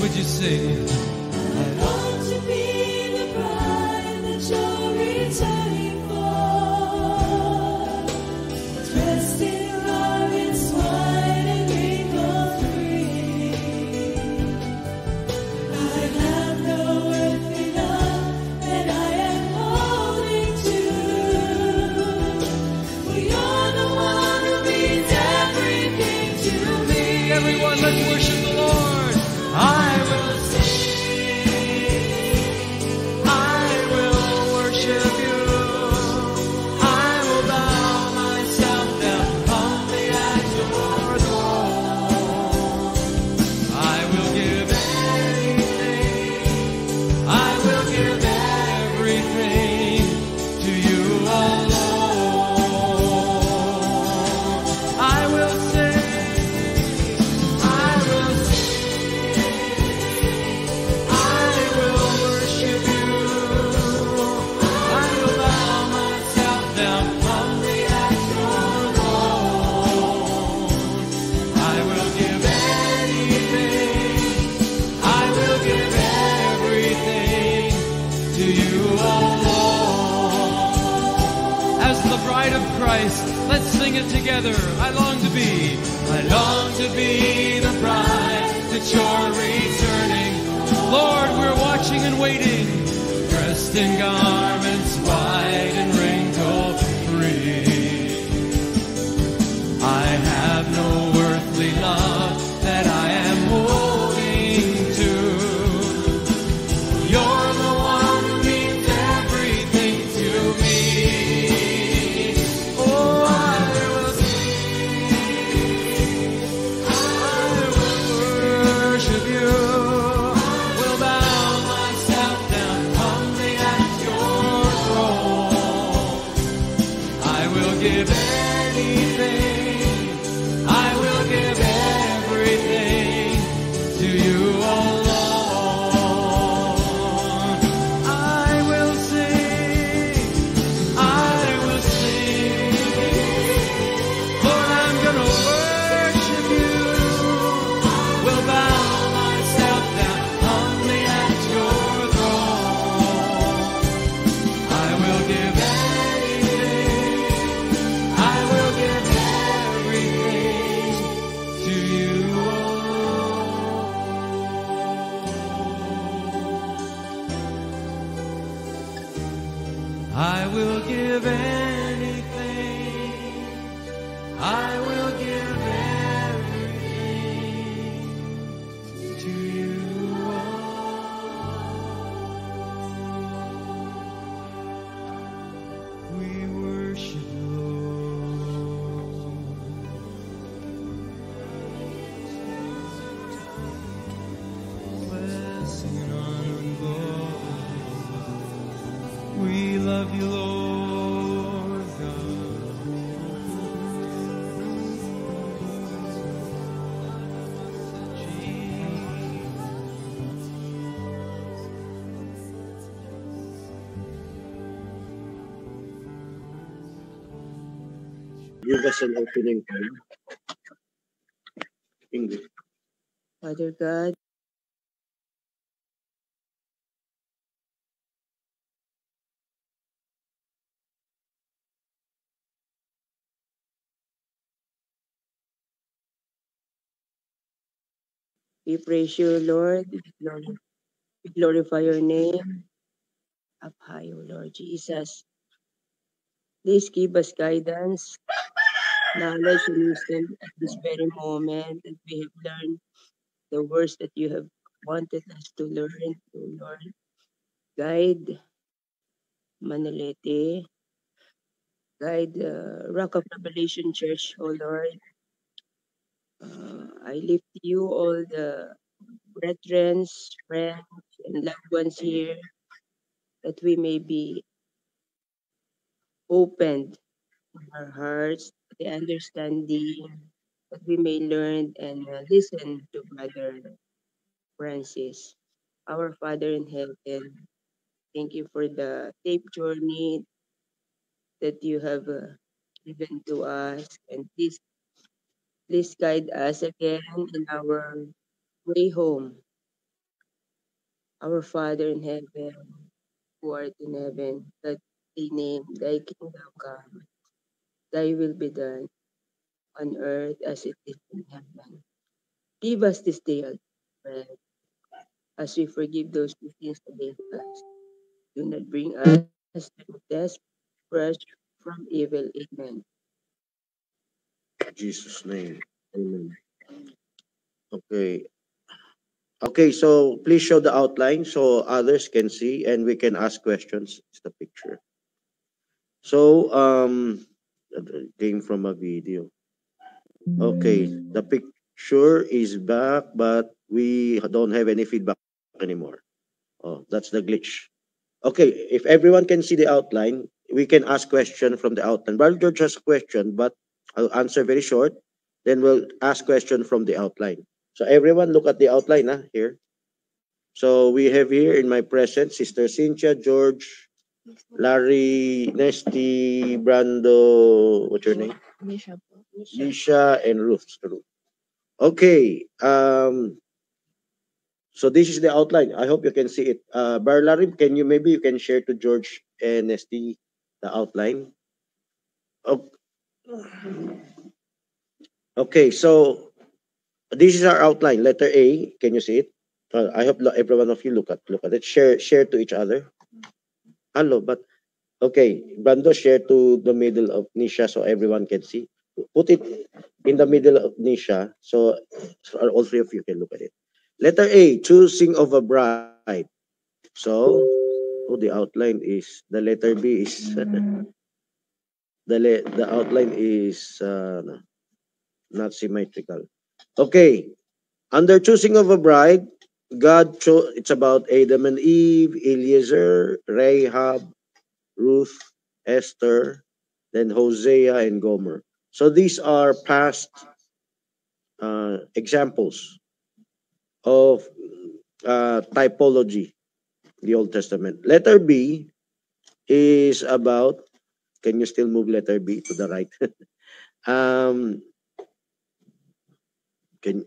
would you sing? I long to be the bride that you're returning for, dressed in garments white and wrinkle-free. I have no earthly love that I am holding to, for you're the one who means everything to me. Everyone, let's worship the Lord. I will sing, I will worship you. I will bow myself down humbly at your throne. I will give anything, I will give everything to you alone. I will sing, I will worship you. I will bow myself down humbly at your throne. I will give anything, I will give everything to you alone. As the bride of Christ, let's sing it together. I long to be the bride that you're returning. Lord, we're watching and waiting, dressed in garments white and wrinkle-free. I have no earthly love that I am holding to. You're the one who means everything to me. Oh, I will worship you. Will bow myself down humbly at your throne. I will give anything, I will give everything to you alone. I will sing, I will sing. Lord, I'm gonna worship you. Will bow myself down humbly at your throne. I will give anything, I will give everything to you alone. I will give anything, I will give everything to you alone. We worship you, Lord. Blessing and honor and glory. We love you, Lord God. Give us an opening prayer. English. Father God, we praise you, Lord. We glorify your name. Up high, O Lord Jesus. Please give us guidance, knowledge, and wisdom at this very moment that we have learned the words that you have wanted us to learn, O Lord. Guide Manalete, guide Rock of Revelation Church, O Lord. I lift you, all the brethren, friends, and loved ones here, that we may be opened in our hearts, the understanding, that we may learn and listen to Brother Francis. Our Father in heaven, thank you for the safe journey that you have given to us, and please guide us again in our way home. Our Father in heaven, who art in heaven, that thy name, thy kingdom come, thy will be done on earth as it is in heaven. Give us this day our bread, as we forgive those who sin against us. Do not bring us to test, but from evil. Amen. In Jesus' name. Amen. Okay. Okay, so please show the outline so others can see and we can ask questions. It's the picture. So, it came from a video. Okay, the picture is back, but we don't have any feedback anymore. Oh, that's the glitch. Okay, if everyone can see the outline, we can ask question from the outline. Brother George has a question, but I'll answer very short. Then we'll ask question from the outline. So everyone look at the outline here. So we have here in my presence Sister Cynthia, George, Larry, Nesty, Brando, what's your name? Nisha and Ruth. Okay. So this is the outline. I hope you can see it. Brother Larry, can you maybe you can share to George and Nesty the outline? Okay, so this is our outline. Letter A. Can you see it? I hope every one of you look at it. Share to each other. Hello, but okay, Brando, share to the middle of Nisha so everyone can see. Put it in the middle of Nisha so all three of you can look at it. Letter A, choosing of a bride. So, the outline is, the letter B is, the outline is not symmetrical. Okay, under choosing of a bride, God chose, it's about Adam and Eve, Eliezer, Rahab, Ruth, Esther, then Hosea and Gomer. So these are past examples of typology, the Old Testament. Letter B is about, can you still move letter B to the right? Can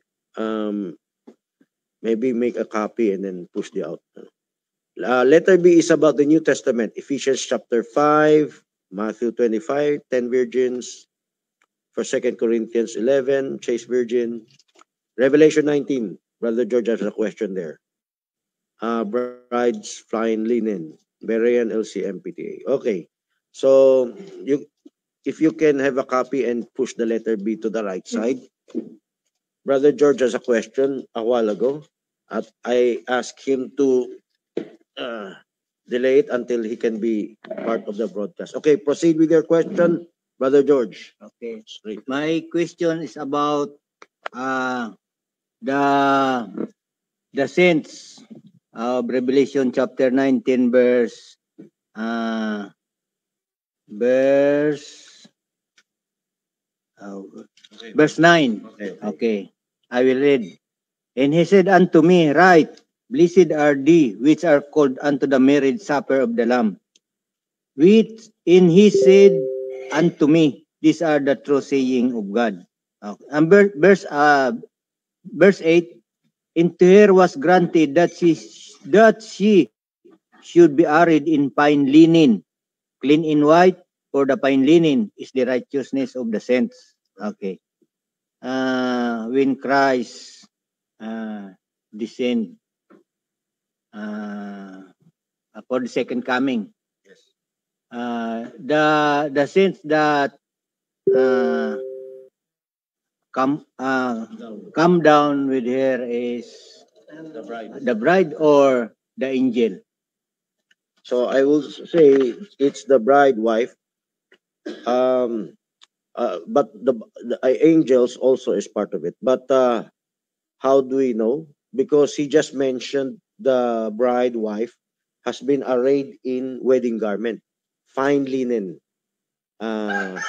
maybe make a copy and then push the out. Letter B is about the New Testament, Ephesians chapter 5, Matthew 25, 10 virgins, for 2 Corinthians 11, chaste virgin, Revelation 19, Brother George has a question there. Brides flying linen, Berean LCM PTA. Okay, so if you can have a copy and push the letter B to the right side. Brother George has a question a while ago. I asked him to delay it until he can be part of the broadcast. Okay, proceed with your question, Brother George. Okay. My question is about the saints of Revelation chapter 19 verse 9. Okay. I will read. And he said unto me, Write, blessed are they which are called unto the marriage supper of the Lamb. Which in he said unto me, these are the true saying of God. And verse 8, and to her was granted that she should be arrayed in fine linen, clean in white, for the fine linen is the righteousness of the saints. Okay. When Christ descend for the second coming. Yes. The saints that come down with her is the bride or the angel. So I will say it's the bride wife. But the angels also is part of it. But how do we know? Because he just mentioned the bride wife has been arrayed in wedding garment, fine linen,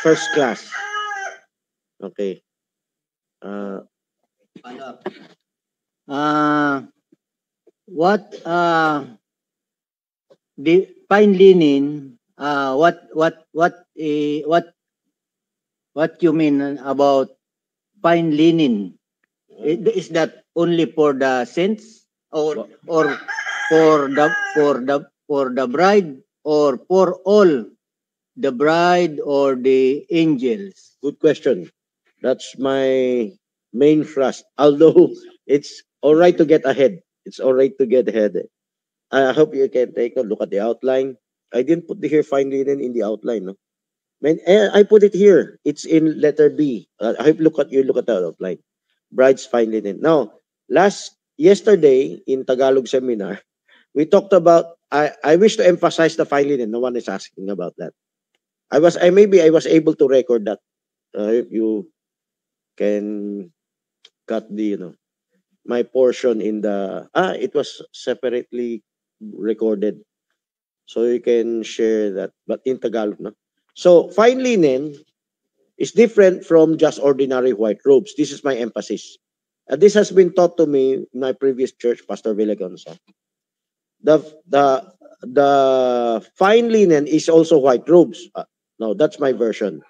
first class. Okay. What the fine linen? What you mean about fine linen? Is that only for the saints or for the bride, or for all the bride or the angels? Good question. That's my main thrust. Although it's all right to get ahead. It's all right to get ahead. I hope you can take a look at the outline. I didn't put the here fine linen in the outline. No? I put it here. It's in letter B. I hope look at the outline. Bride's fine linen. Now, yesterday in Tagalog seminar, we talked about. I wish to emphasize the fine linen. No one is asking about that. I was able to record that. If you can cut the my portion in the it was separately recorded, so you can share that, but in Tagalog, no. So fine linen is different from just ordinary white robes. This is my emphasis. This has been taught to me in my previous church, Pastor Villagonza. The fine linen is also white robes. No, that's my version.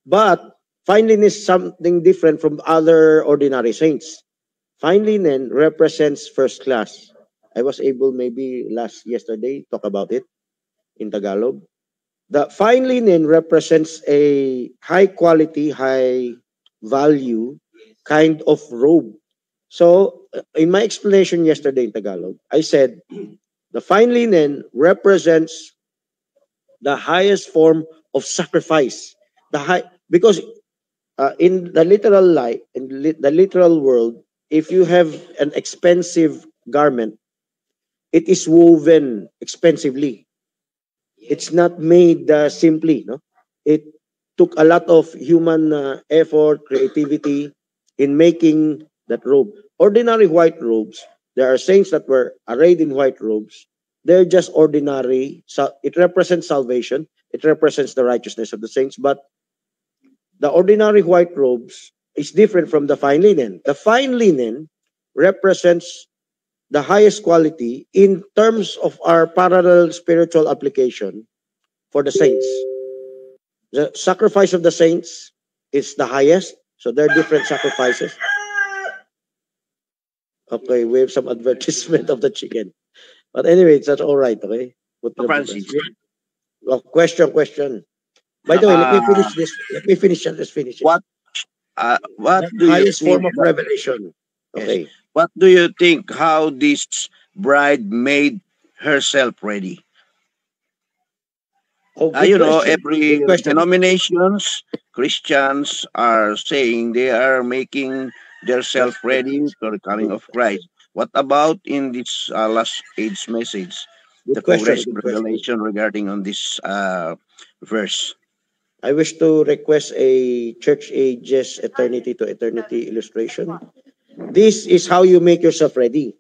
But fine linen is something different from other ordinary saints. Fine linen represents first class. I was able maybe yesterday talk about it in Tagalog. The fine linen represents a high quality, high value kind of robe. So in my explanation yesterday in Tagalog, I said the fine linen represents the highest form of sacrifice. Because in the literal world, if you have an expensive garment, it is woven expensively. It's not made simply. No, it took a lot of human effort, creativity in making that robe. Ordinary white robes. There are saints that were arrayed in white robes. They're just ordinary. So it represents salvation. It represents the righteousness of the saints. But the ordinary white robes is different from the fine linen. The fine linen represents the highest quality in terms of our parallel spiritual application for the saints. The sacrifice of the saints is the highest. So there are different sacrifices. Okay, we have some advertisement of the chicken. But anyway, that's all right, okay? Francis. Oh, question. By the way, let me finish this. Just finish it. What do you highest think? form of revelation. Okay. Yes. What do you think? How this bride made herself ready? Oh, every denominations, Christians are saying they are making themselves ready for the coming of Christ. What about in this last age message, the progressive revelation regarding on this verse? I wish to request a church ages eternity to eternity illustration. This is how you make yourself ready.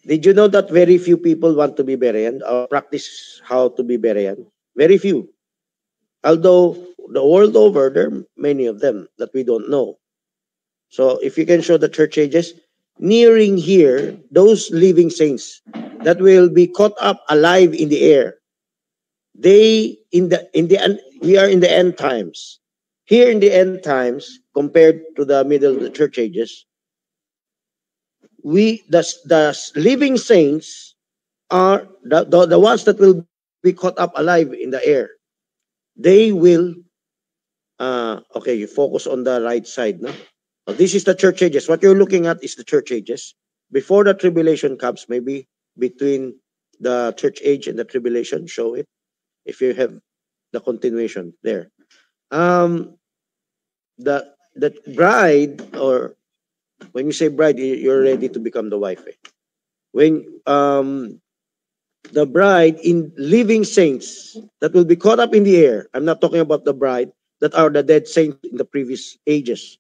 Did you know that very few people want to be Berean or practice how to be Berean? Very few. Although the world over, there are many of them that we don't know. So if you can show the church ages, nearing here, those living saints that will be caught up alive in the air. We are in the end times. Here in the end times, compared to the middle of the church ages, the living saints are the ones that will be caught up alive in the air. They will, okay, you focus on the right side. No? Now, this is the church ages. What you're looking at is the church ages. Before the tribulation comes, maybe between the church age and the tribulation, show it. If you have the continuation there. The bride, or when you say bride, you're ready to become the wife. When the bride in living saints that will be caught up in the air, I'm not talking about the bride that are the dead saints in the previous ages.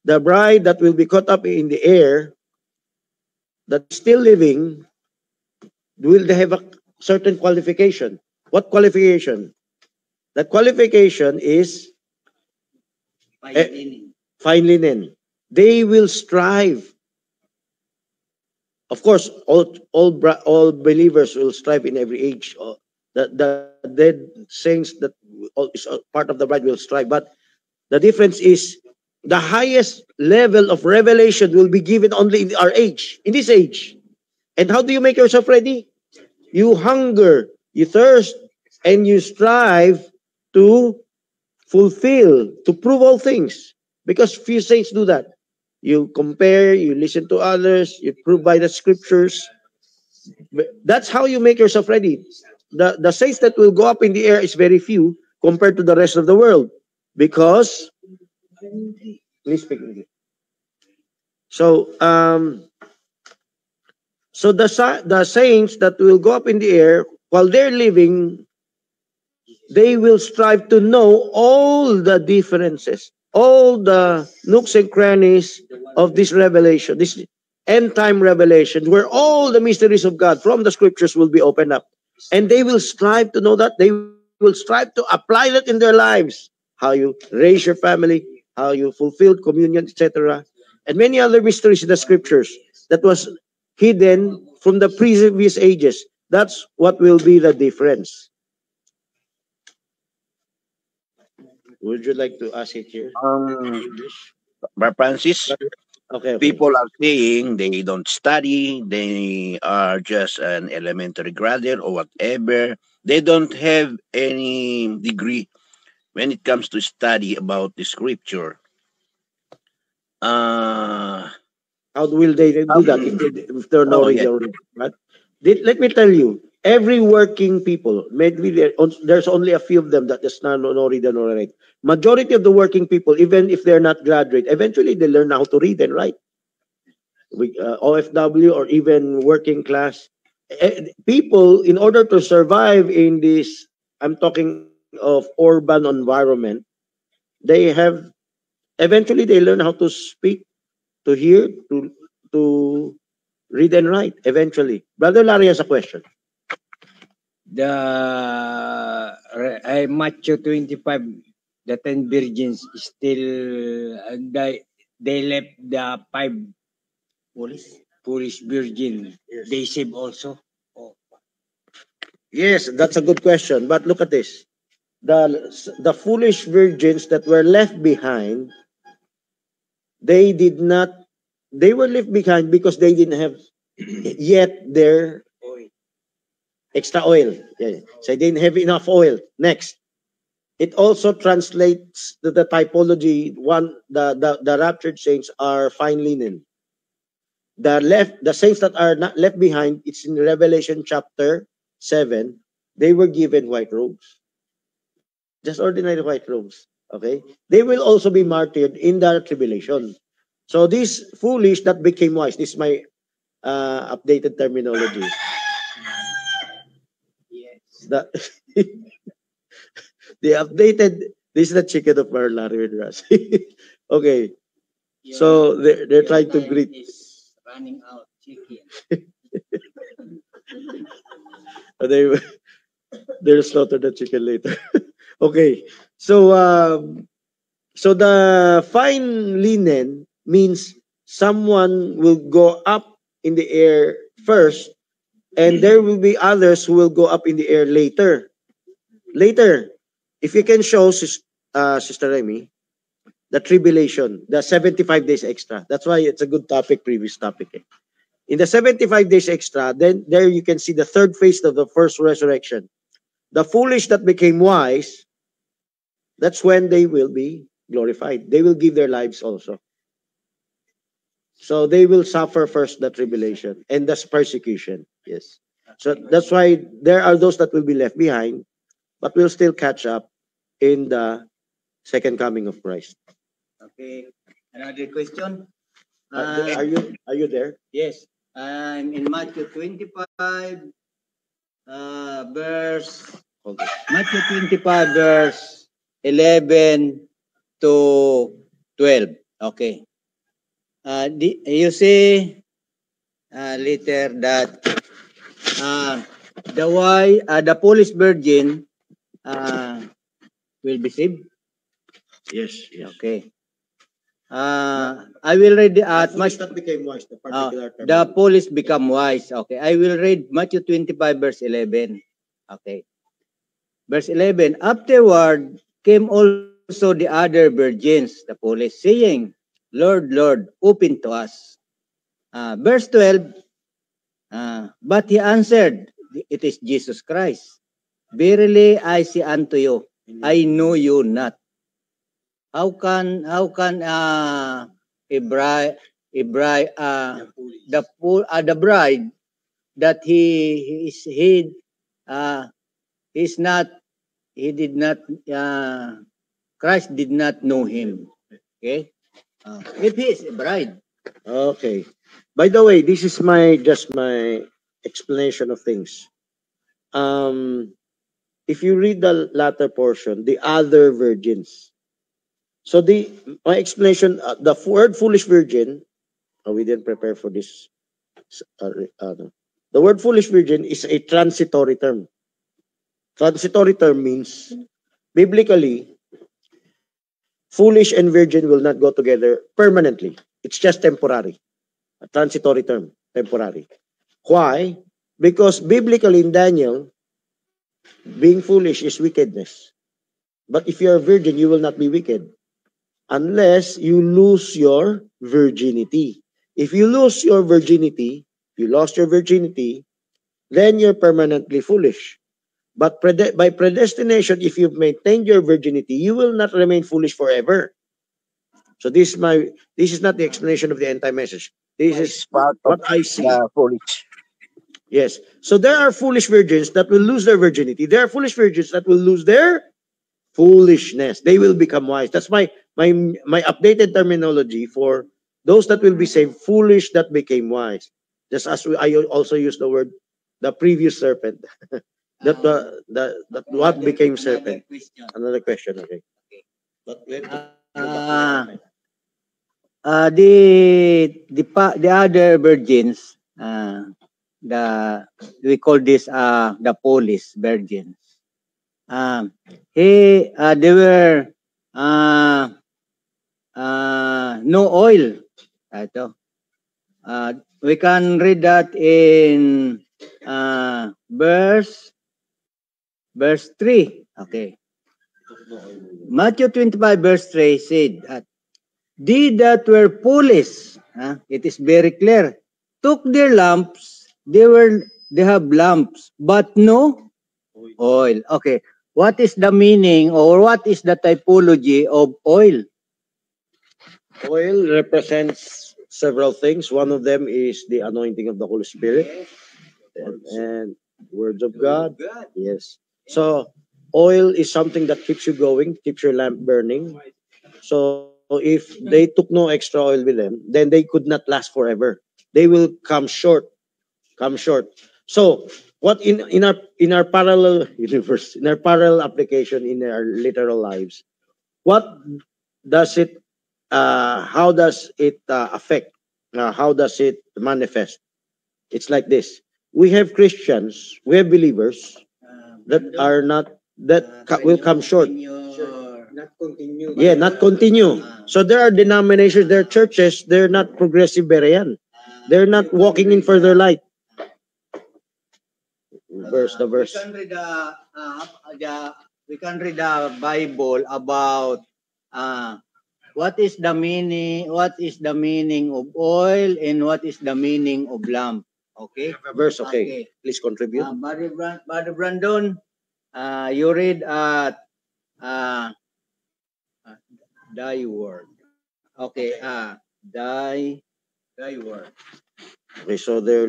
The bride that will be caught up in the air, that's still living, will they have a certain qualification? What qualification? That qualification is fine linen. They will strive. Of course, all believers will strive in every age. The dead saints that is part of the bride will strive. But the difference is the highest level of revelation will be given only in our age, in this age. And how do you make yourself ready? You hunger, you thirst, and you strive to fulfill, to prove all things. Because few saints do that. You compare, you listen to others, you prove by the scriptures. That's how you make yourself ready. The saints that will go up in the air is very few compared to the rest of the world. Because, please speak English. So, the saints that will go up in the air, while they're living, they will strive to know all the differences, all the nooks and crannies of this revelation, this end time revelation, where all the mysteries of God from the scriptures will be opened up. And they will strive to know that. They will strive to apply that in their lives. How you raise your family, how you fulfill communion, etc. And many other mysteries in the scriptures that was hidden from the previous ages. That's what will be the difference. Would you like to ask it here? English? Brother Francis, Okay. people are saying they don't study, they are just an elementary graduate or whatever. They don't have any degree when it comes to study about the scripture. How will they do that if they're not reading already? Right? Let me tell you, every working people, maybe there's only a few of them that just not read and not write. Majority of the working people, even if they're not graduate, eventually they learn how to read and write. OFW or even working class people, in order to survive in this, I'm talking of urban environment, they have eventually they learn how to speak, to hear, to read and write eventually. Brother Larry has a question. Matthew 25, the 10 virgins still they left the 5 foolish virgin. Yes. They save also. Yes, that's a good question. But look at this. The foolish virgins that were left behind, they were left behind because they didn't have yet their extra oil. Yeah. So they didn't have enough oil. Next. It also translates to the typology. The raptured saints are fine linen. The saints that are not left behind, it's in Revelation chapter 7, they were given white robes. Just ordinary white robes. Okay? They will also be martyred in the tribulation. So this foolish that became wise, this is my updated terminology. Yes. The updated, this is the chicken of our Larry and Ras. Okay. So they're trying to greet. Running out chicken. They'll slaughter the chicken later. Okay. So the fine linen means someone will go up in the air first, and there will be others who will go up in the air later. If you can show Sister Remy, the tribulation, the 75 days extra. That's why it's a good topic, previous topic. In the 75 days extra, then there you can see the third phase of the first resurrection. The foolish that became wise, that's when they will be glorified. They will give their lives also. So they will suffer first the tribulation and the persecution. Yes. So that's why there are those that will be left behind, but will still catch up in the second coming of Christ. Okay. Another question? Are you there? Yes. I'm in Matthew 25, verse Hold on. Matthew 25, verse 11 to 12. Okay. You see later that the foolish virgin will be saved. Yes. Okay. I will read at Much that became wise. The particular term. the foolish become wise. Okay. I will read Matthew 25, verse 11. Okay. Verse 11. Afterward came also the other virgins, the foolish, saying, Lord, Lord, open to us. Verse 12. But he answered, it is Jesus Christ. Verily I say unto you, I know you not. How can a bride the bride that he did not Christ did not know him. Okay? If he is a bride. Okay. By the way, this is just my explanation of things. If you read the latter portion, the other virgins. So my explanation, the word foolish virgin, we didn't prepare for this. The word foolish virgin is a transitory term. Transitory term means, biblically, foolish and virgin will not go together permanently. It's just temporary. A transitory term, temporary. Why? Because biblically in Daniel, being foolish is wickedness. But if you're a virgin, you will not be wicked unless you lose your virginity. If you lose your virginity, you lost your virginity, then you're permanently foolish. But by predestination, if you've maintained your virginity, you will not remain foolish forever. So this is not the explanation of the end time message. This is part of what I see. the foolish. Yes. So there are foolish virgins that will lose their virginity. There are foolish virgins that will lose their foolishness. They will become wise. That's my updated terminology for those that will be saved, foolish that became wise. Just as I also use the word the previous serpent. that what became serpent. Another question, okay. But the other virgins, we call this the Polish virgins. They were no oil. Ito. We can read that in verse 3. Okay. Matthew 25 verse 3 said that they that were foolish, it is very clear, took their lamps, they have lamps, but no oil. Okay. What is the meaning or what is the typology of oil? Oil represents several things. One of them is the anointing of the Holy Spirit and words of God. Yes. So oil is something that keeps you going, keeps your lamp burning. So if they took no extra oil with them, then they could not last forever. They will come short. So what in our parallel universe, in our parallel application in our literal lives, what does it how does it affect? How does it manifest? It's like this. We have Christians, we have believers that are not, will come short. Not continue. Yeah, not continue. So there are denominations, there are churches, they're not progressive Berean. They're not walking in further light. The verse. We can read the Bible about what is the meaning of oil and what is the meaning of lamp. Okay? Verse, okay. Please contribute. Brother Brandon, you read at thy word. Okay, thy word. Okay, so there,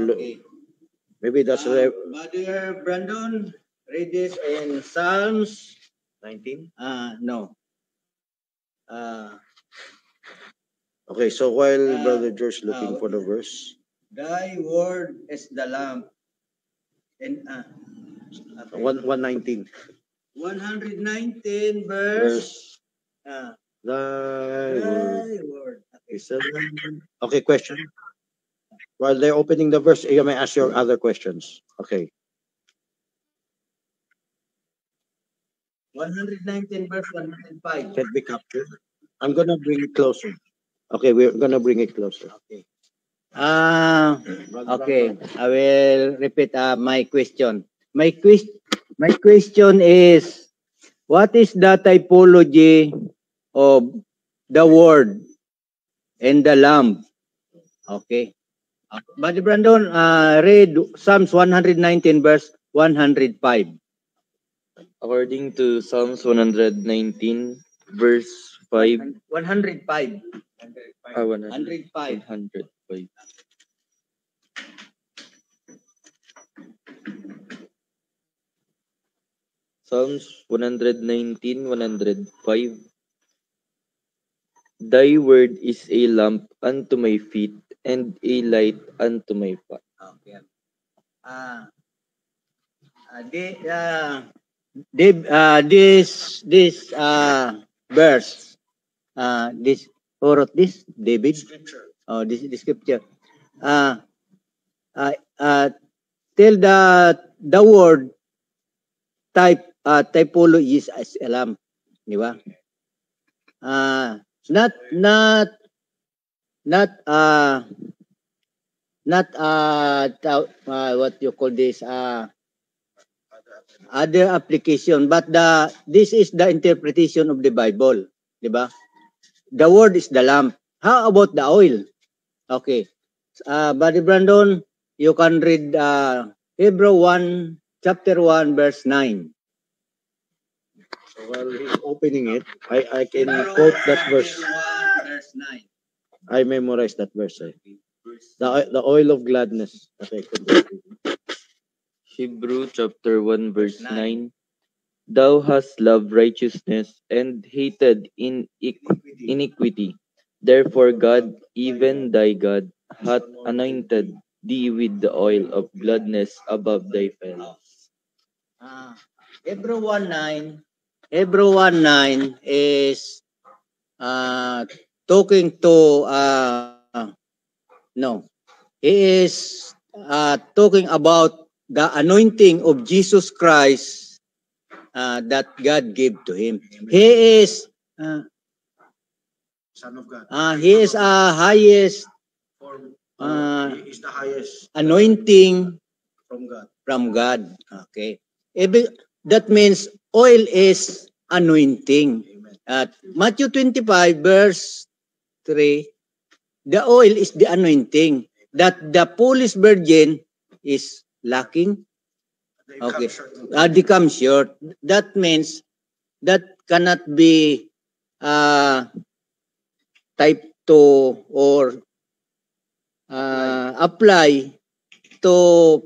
maybe that's Brother Brandon, read this in Psalms 19. No. Okay, so while Brother George looking for the verse, thy word is the lamp. And 119. 119 verse. Thy word. Okay. Okay, question. While they're opening the verse, you may ask your other questions. Okay. 119 verse 105. Can be captured. I'm gonna bring it closer. Okay, we're gonna bring it closer. Okay. Okay. I will repeat my question. My question is, what is the typology of the word and the lamp? Okay. Brother Brandon, read Psalms 119 verse 105. According to Psalms 119, verse 5, 105. 105. 105. Psalms 119, 105. Thy word is a lamp unto my feet and a light unto my path. Okay. This verse, this who wrote this? David. Oh, this is the scripture. Tell the word typology is as a lamp, di ba? Not what you call this other application, but this is the interpretation of the Bible, di ba? The word is the lamp. How about the oil? Okay. Buddy Brandon, you can read Hebrew 1, chapter 1, verse 9. While he's opening it, I can quote that verse. 1, verse 9. I memorized that verse. The oil of gladness. Okay, continue. Hebrew chapter 1, verse 9. Thou hast loved righteousness and hated iniquity. Therefore God, even thy God, hath anointed thee with the oil of gladness above thy fellows. Hebrew 1:9. Hebrew 1:9 is talking to he is talking about the anointing of Jesus Christ that God gave to him. He is Son of God. he is highest He is the highest anointing from God. from God. Okay. That means oil is anointing. At Matthew 25 verse 3, the oil is the anointing that the foolish virgin is lacking. Okay. They come short. That means that cannot be type to or apply to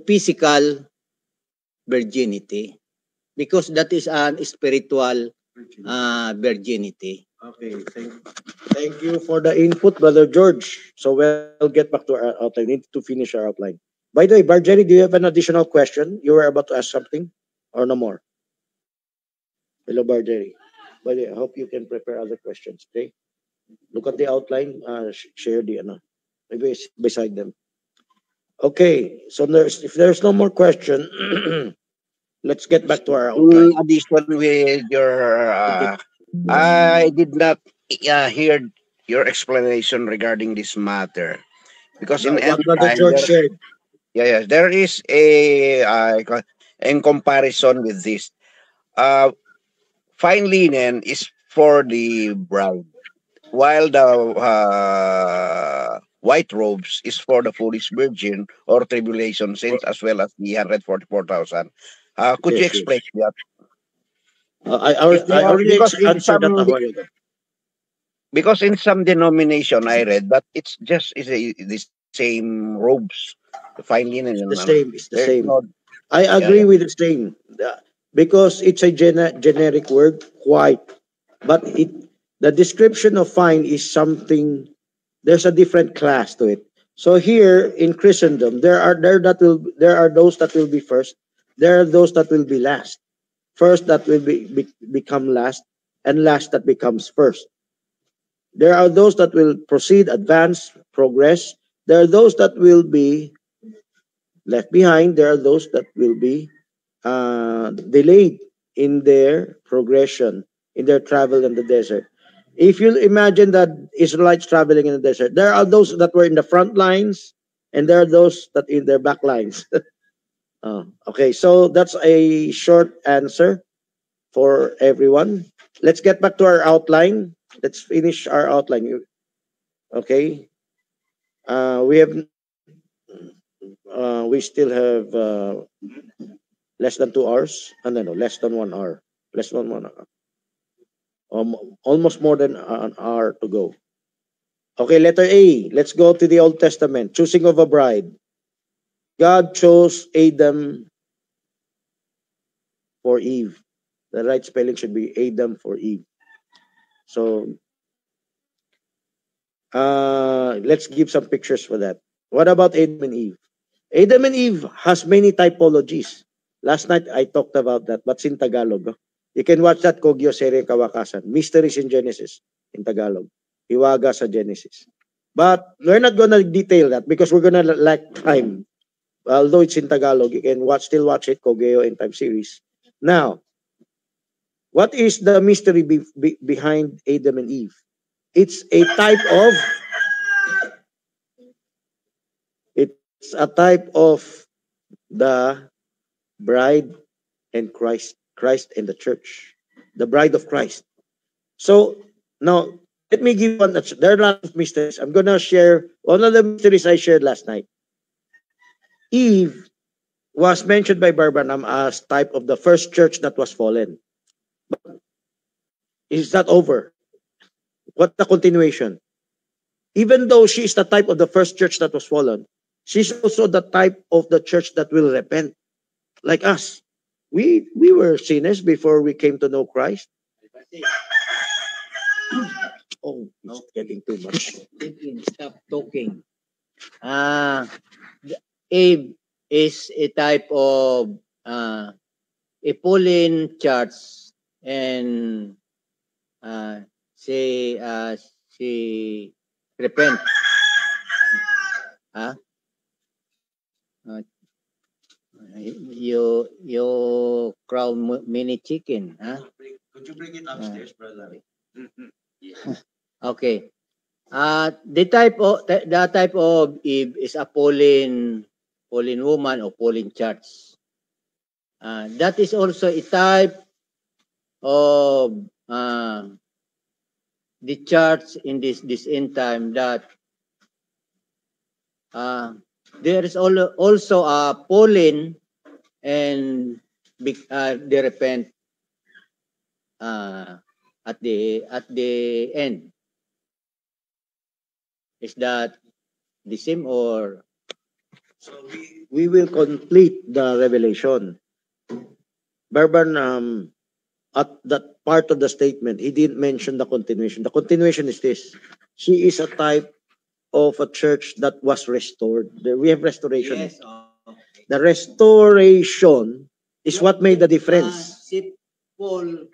physical virginity because that is an spiritual virginity. Okay, thank you for the input, Brother George. So we'll get back to our outline. We need to finish our outline. By the way, Barjeri, do you have an additional question? You were about to ask something or no more? Hello, Barjeri. By the way, I hope you can prepare other questions, okay? Look at the outline, share the, maybe beside them. Okay, so if there's no more question, let's get back to our outline. In addition with your, I did not hear your explanation regarding this matter because in What end Brother time, George shared. there is a in comparison with this. Fine linen is for the bride, while the white robes is for the foolish virgin or tribulation saints, as well as the 144,000. Could you Yes, explain that? I already Because in answered that a some while ago. because in some denomination I read that it's just the same robes, the fine linen. It's the same. It's the There's same. no, I agree with the same because it's a generic word, white, but the description of fine is something. There's a different class to it. So here in Christendom, there are those that will be first. There are those that will be last. First that will become last, and last that becomes first. There are those that will proceed, advance, progress. There are those that will be left behind. There are those that will be delayed in their progression, in their travel in the desert. If you imagine that Israelites traveling in the desert, there are those that were in the front lines, and there are those that in their back lines. Okay, so that's a short answer for everyone. Let's get back to our outline. Let's finish our outline. Okay. We have we still have less than 2 hours. No, less than 1 hour. Less than 1 hour. Almost more than an hour to go. Okay, letter A. Let's go to the Old Testament. Choosing of a bride. God chose Adam for Eve. The right spelling should be Adam for Eve. So, let's give some pictures for that. What about Adam and Eve? Adam and Eve has many typologies. Last night I talked about that, but it's in Tagalog. You can watch that Kogyo Serye Kawakasan. Mysteries in Genesis in Tagalog. Hiwaga sa Genesis. But we're not gonna detail that because we're gonna lack time. Although it's in Tagalog, you can still watch it, Kogyo End Time series. Now, what is the mystery behind Adam and Eve? It's a type of the bride and Christ and the church, the bride of Christ. So now let me give one. There are a lot of mysteries. I'm gonna share one of the mysteries I shared last night. Eve was mentioned by Barbanam as type of the first church that was fallen. But is that over? What the continuation? Even though she is the type of the first church that was fallen, she's also the type of the church that will repent, like us. We were sinners before we came to know Christ. Oh, it's getting too much. Stop talking. Eve is a type of a Pauline church, and she repent. You crown mini chicken, Could you bring it upstairs, brother? Okay. The type of Eve is a Pauline woman or Pauline church. That is also a type of the church in this end time, that there is also a Pauline, and they repent at the end. Is that the same, or? So we will complete the revelation. Barban, at that part of the statement, he didn't mention the continuation. The continuation is this: she is a type of a church that was restored. We have restoration. Yes. The restoration is what made the difference. See Paul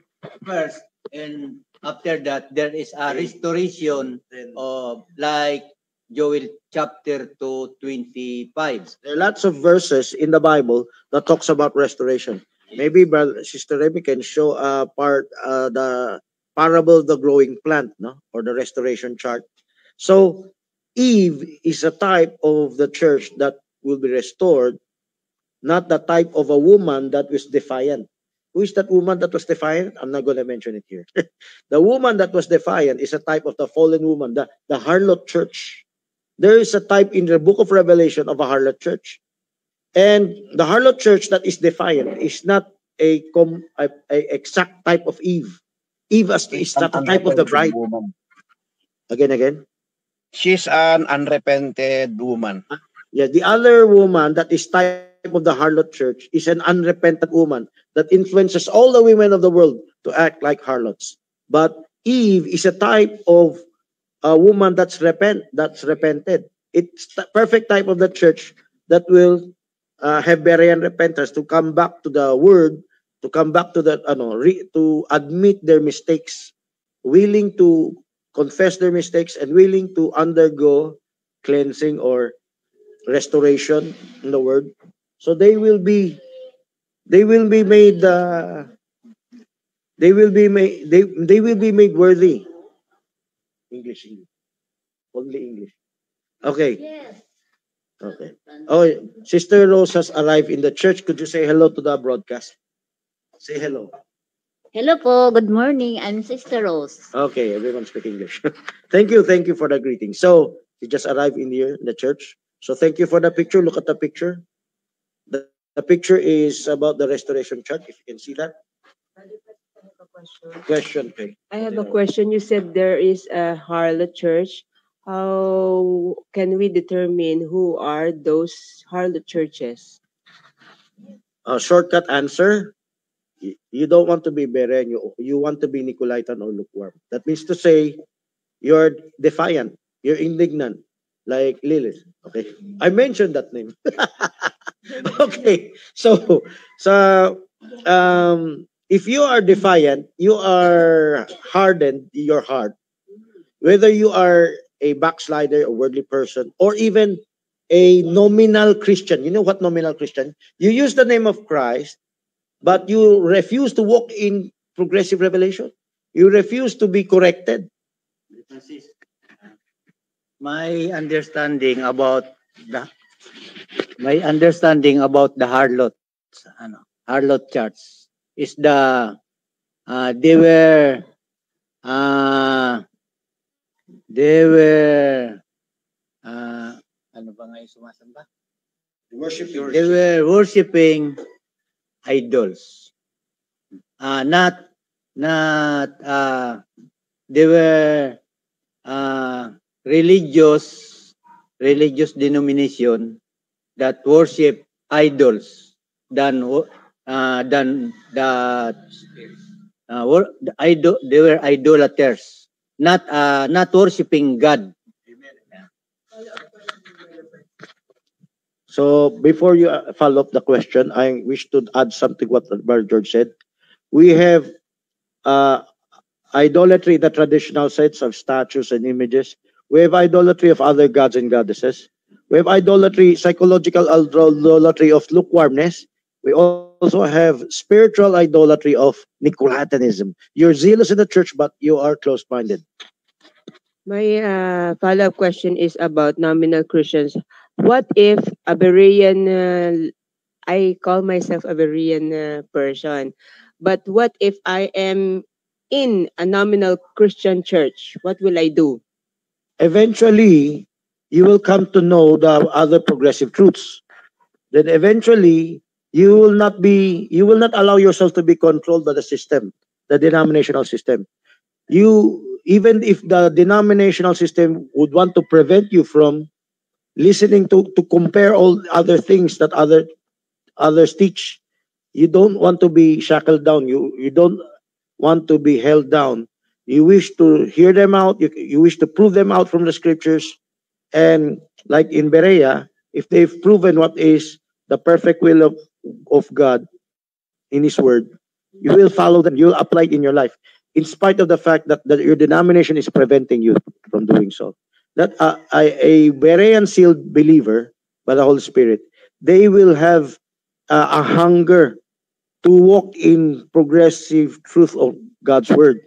first, and after that there is a restoration of, like Joel chapter 2:25. There are lots of verses in the Bible that talks about restoration. Maybe Sister Remy can show the parable of the growing plant, no, or the restoration chart. So Eve is a type of the church that will be restored, not the type of a woman that was defiant. Who is that woman that was defiant? I'm not going to mention it here. The woman that was defiant is a type of the fallen woman, the harlot church. There is a type in the book of Revelation of a harlot church. And the harlot church that is defiant is not a exact type of Eve. Eve is not a type of the bride. Woman. Again. She's an unrepented woman. Yeah, the other woman that is type of the harlot church is an unrepentant woman that influences all the women of the world to act like harlots. But Eve is a type of a woman that's repented. It's the perfect type of the church that will have Berean repentance, to come back to the word, to come back to the to admit their mistakes, willing to confess their mistakes, and willing to undergo cleansing or restoration in the word. So they will be made worthy. English. Only English. Okay. Yes. Okay. Oh, Sister Rose has arrived in the church. Could you say hello to the broadcast? Say hello. Hello po. Good morning. I'm Sister Rose. Okay, everyone speak English. Thank you for the greeting. So, you just arrived in the church. So thank you for the picture. Look at the picture. The picture is about the Restoration Church. If you can see that. Question. Okay. I have a question. You said there is a harlot church. How can we determine who are those harlot churches? A shortcut answer. You don't want to be Beren. You want to be Nicolaitan or lukewarm. That means to say you're defiant. You're indignant. Like Lilith. Okay. I mentioned that name. Okay. So if you are defiant, you are hardened your heart. Whether you are a backslider, a worldly person, or even a nominal Christian. You know what nominal Christian? You use the name of Christ, but you refuse to walk in progressive revelation. You refuse to be corrected. My understanding about the harlot, harlot church is they were ano ba nga yung sumasamba? They were worshiping idols. They were religious denomination that worship idols they were idolaters, not worshiping God. So before you follow up the question, I wish to add something what Brother George said. We have idolatry, the traditional sets of statues and images. We have idolatry of other gods and goddesses. We have idolatry, psychological idolatry of lukewarmness. We also have spiritual idolatry of Nicolaitanism. You're zealous in the church, but you are closed-minded. My follow-up question is about nominal Christians. What if a Berean, I call myself a Berean person, but what if I am in a nominal Christian church? What will I do? Eventually, you will come to know the other progressive truths. Then eventually, you will not allow yourself to be controlled by the system, the denominational system. Even if the denominational system would want to prevent you from listening to compare all other things that others teach, you don't want to be shackled down. You don't want to be held down. You wish to hear them out. You wish to prove them out from the scriptures. And like in Berea, if they've proven what is the perfect will of God in His Word, you will follow them. You will apply it in your life, in spite of the fact that your denomination is preventing you from doing so. That a Berean sealed believer by the Holy Spirit, they will have a hunger to walk in progressive truth of God's Word.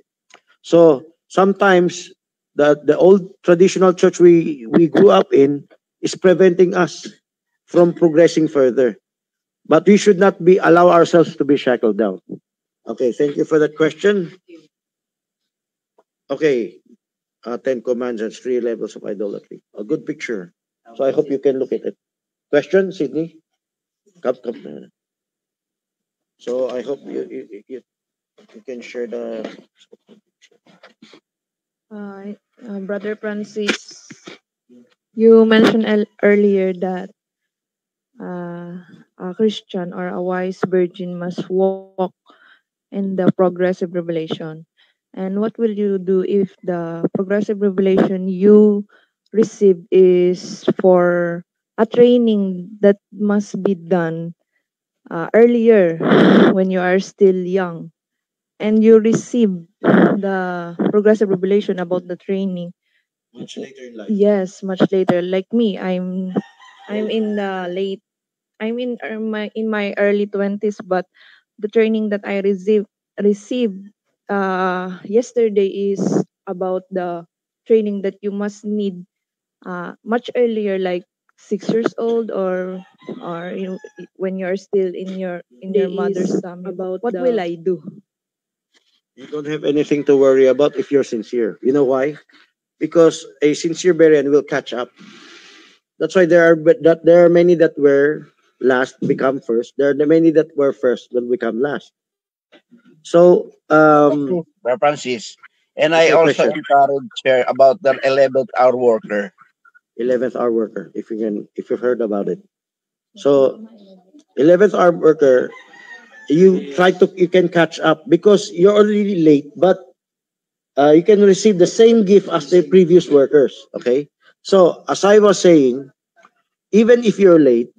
So sometimes the old traditional church we grew up in is preventing us from progressing further. But we should not allow ourselves to be shackled down. Okay, thank you for that question. Okay, 10 commands and 3 levels of idolatry. A good picture. So I hope you can look at it. Question, Sydney? Come. So I hope you can share the... Brother Francis, you mentioned earlier that a Christian or a wise virgin must walk in the progressive revelation. And what will you do if the progressive revelation you receive is for a training that must be done earlier when you are still young, and you receive the progressive revelation about the training Much later in life. yes, much later? Like me, I'm in the late, I'm in my early 20s, but the training that I received yesterday is about the training that you must need much earlier, like 6 years old, or you, when you're still in your mother's stomach. About What will I do? You don't have anything to worry about if you're sincere. You know why? Because a sincere Berean will catch up. That's why there are many that were last become first. There are many that were first will become last. So Brother Francis. And I What's your also question? encourage her about the 11th hour worker. 11th hour worker, if you've heard about it. So 11th hour worker, you can catch up because you're already late, but you can receive the same gift as the previous workers. Okay. So as I was saying, even if you're late,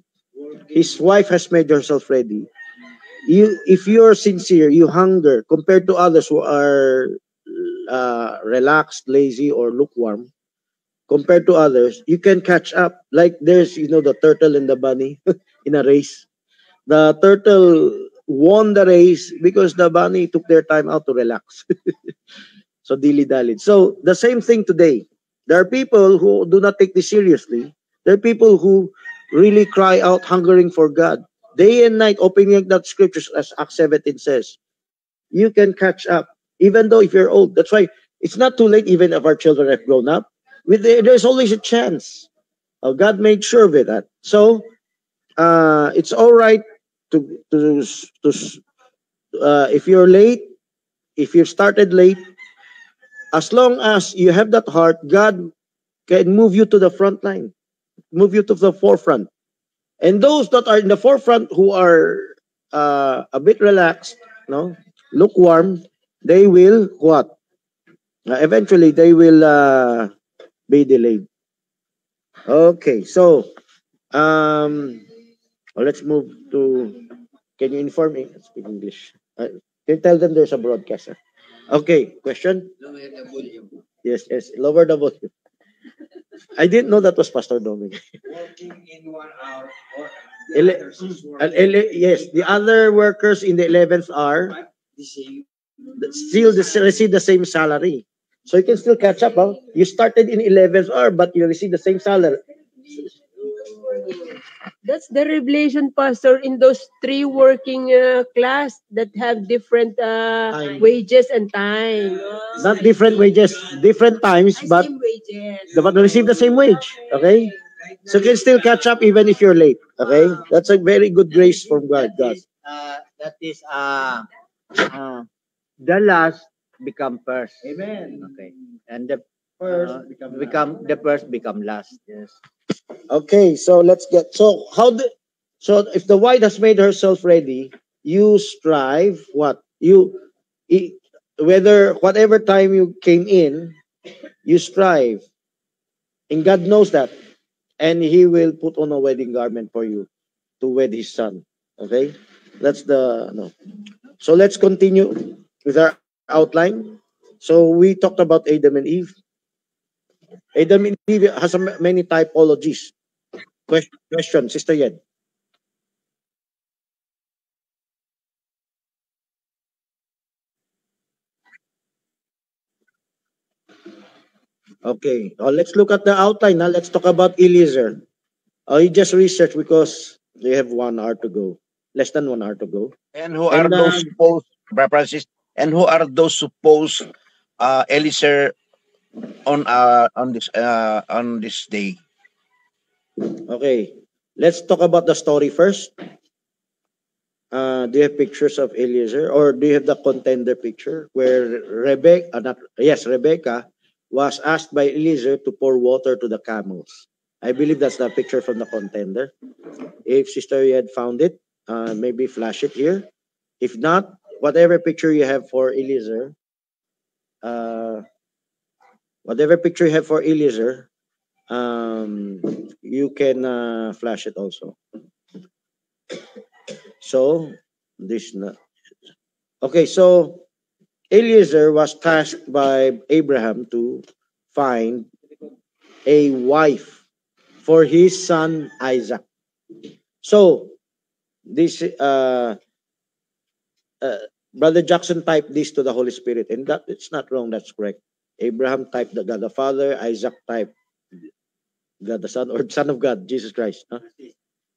his wife has made herself ready. If you're sincere, you hunger compared to others who are relaxed, lazy, or lukewarm. Compared to others, you can catch up. Like there's, the turtle and the bunny in a race. The turtle won the race because the bunny took their time out to relax. So dilly-dallied. So the same thing today. There are people who do not take this seriously. There are people who really cry out hungering for God. Day and night, opening that scriptures as Acts 17 says. You can catch up, even though if you're old. That's why it's not too late even if our children have grown up. There's always a chance. God made sure of it. So it's all right to if you're late, if you started late, as long as you have that heart, God can move you to the front line, move you to the forefront. And those that are in the forefront who are a bit relaxed, lukewarm, they will what? Eventually, they will be delayed. Okay, so let's move to. Can you inform me? I speak English. Can you tell them there's a broadcaster? Okay, question? Yes, lower the volume. I didn't know that was Pastor Dominic. Working in 1 hour or Yes, the other workers in the 11th hour still receive the same salary. So you can still catch up. Huh? You started in 11th hour, but you receive the same salary. That's the revelation, Pastor, in those three working class that have different wages and time. Not different wages, different times, but Same wages. but receive the same wage. Okay? So you can still catch up even if you're late. Okay? That's a very good grace from God. That is the last become first. Amen. Okay. And the first become last. Yes. Okay, so let's get so if the white has made herself ready, you strive what? Whether whatever time you came in, you strive. And God knows that. And he will put on a wedding garment for you to wed his son. Okay? That's the no. So let's continue with our outline. So we talked about Adam and Eve. Adam and Eve has many typologies. Question, Sister Yen. Okay. Let's look at the outline. Now let's talk about Eliezer. You just research because they have 1 hour to go. Less than 1 hour to go. And who are those supposed, Brother Francis? And who are those supposed Eliezer on this day? Okay. Let's talk about the story first. Do you have pictures of Eliezer, or do you have the contender picture where Rebecca was asked by Eliezer to pour water to the camels? I believe that's the picture from the contender. If Sister Yed found it, maybe flash it here. If not, whatever picture you have for Eliezer, you can flash it also. So okay. So Eliezer was tasked by Abraham to find a wife for his son Isaac. So this Brother Jackson typed this to the Holy Spirit, and that it's not wrong. That's correct. Abraham typed the God the Father, Isaac typed God the Son, or Son of God, Jesus Christ. Huh?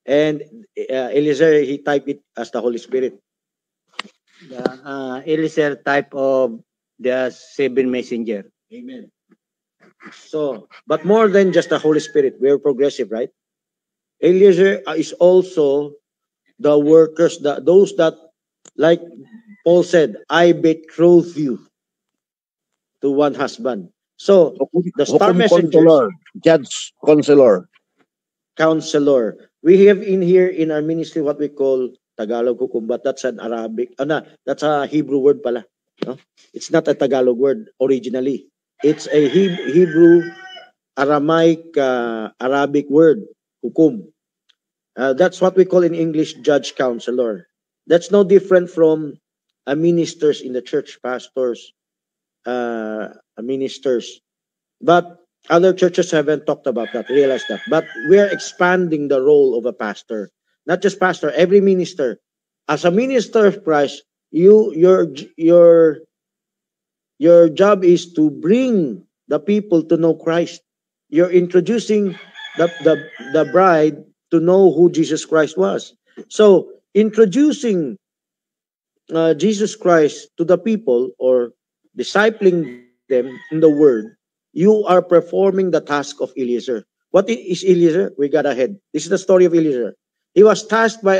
And Eliezer, he typed it as the Holy Spirit. The Eliezer type of the 7 messenger. Amen. So, but more than just the Holy Spirit, we're progressive, right? Eliezer is also the workers, those that, like Paul said, I betroth you to one husband. So, the star Hukom messengers, Counselor, Judge Counselor. counselor. We have in here in our ministry what we call Tagalog hukum, but that's an Arabic, that's a Hebrew word pala. No? It's not a Tagalog word originally. It's a Hebrew Aramaic Arabic word, hukum. That's what we call in English judge counselor. That's no different from ministers in the church, pastors, ministers. But other churches haven't talked about that, realized that. But we're expanding the role of a pastor. Not just pastor, every minister. As a minister of Christ, your job is to bring the people to know Christ. You're introducing the bride to know who Jesus Christ was. So, introducing Jesus Christ to the people or discipling them in the word, you are performing the task of Eliezer. What is Eliezer? We got ahead. This is the story of Eliezer. He was tasked by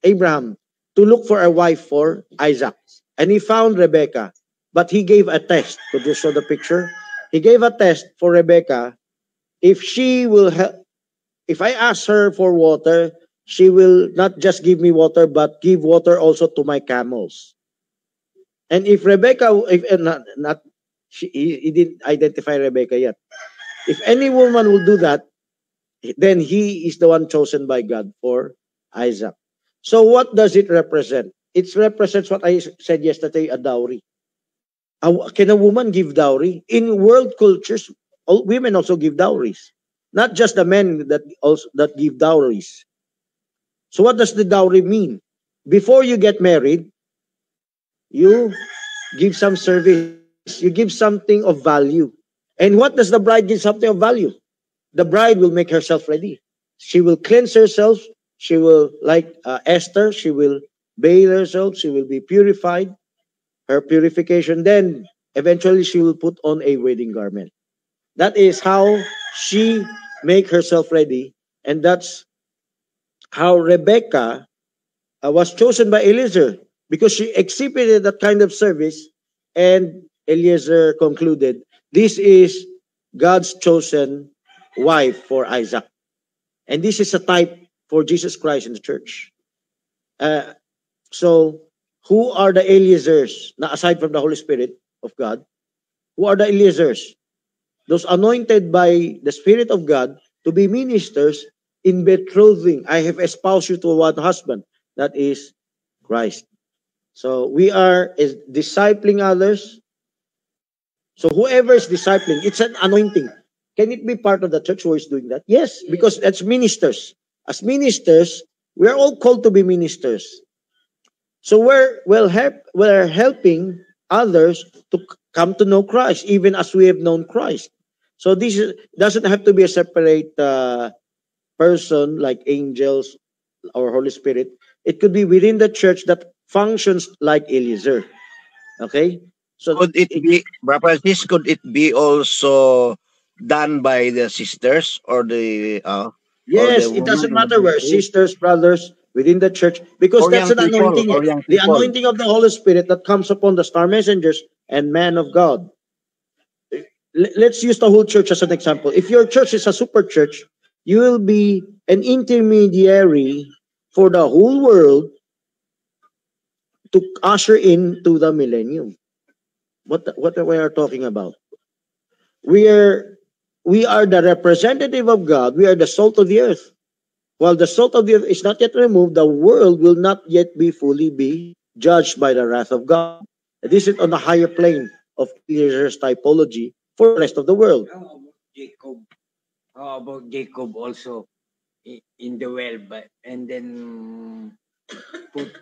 Abraham to look for a wife for Isaac. And he found Rebekah. But he gave a test. Could you show the picture? He gave a test for Rebekah. If she will if I ask her for water, she will not just give me water, but give water also to my camels. And if Rebecca, if he didn't identify Rebecca yet. If any woman will do that, then he is the one chosen by God for Isaac. So what does it represent? It represents what I said yesterday, a dowry. Can a woman give dowry? In world cultures, women also give dowries. Not just the men that give dowries. So what does the dowry mean? Before you get married, you give some service. You give something of value. And what does the bride give something of value? The bride will make herself ready. She will cleanse herself. She will, like Esther, she will bathe herself. She will be purified. Her purification. Then, eventually, she will put on a wedding garment. That is how she make herself ready. And that's how Rebecca was chosen by Eliezer, because she exhibited that kind of service, and Eliezer concluded, this is God's chosen wife for Isaac. And this is a type for Jesus Christ in the church. So, who are the Eliezers? Now, aside from the Holy Spirit of God, who are the Eliezers? Those anointed by the Spirit of God to be ministers in betrothing. I have espoused you to one husband. That is Christ. So we are discipling others. So whoever is discipling, it's an anointing. Can it be part of the church who is doing that? Yes, because that's ministers. As ministers, we're all called to be ministers. So we're helping others to come to know Christ, even as we have known Christ. So this doesn't have to be a separate person like angels or Holy Spirit. It could be within the church that functions like Eliezer. Okay? So could it be, Brother Francis, could it be also done by the sisters or the yes, or the it doesn't women in the matter where, ministry? sisters, brothers, within the church, because Or that's young an people, anointing. or young The people. anointing of the Holy Spirit that comes upon the star messengers and man of God. Let's use the whole church as an example. If your church is a super church, you will be an intermediary for the whole world to usher into the millennium. What we are talking about? We are the representative of God. We are the salt of the earth. While the salt of the earth is not yet removed, the world will not yet be fully be judged by the wrath of God. This is on a higher plane of Eliezer's typology for the rest of the world. Jacob. How about Jacob also in the well, but and then put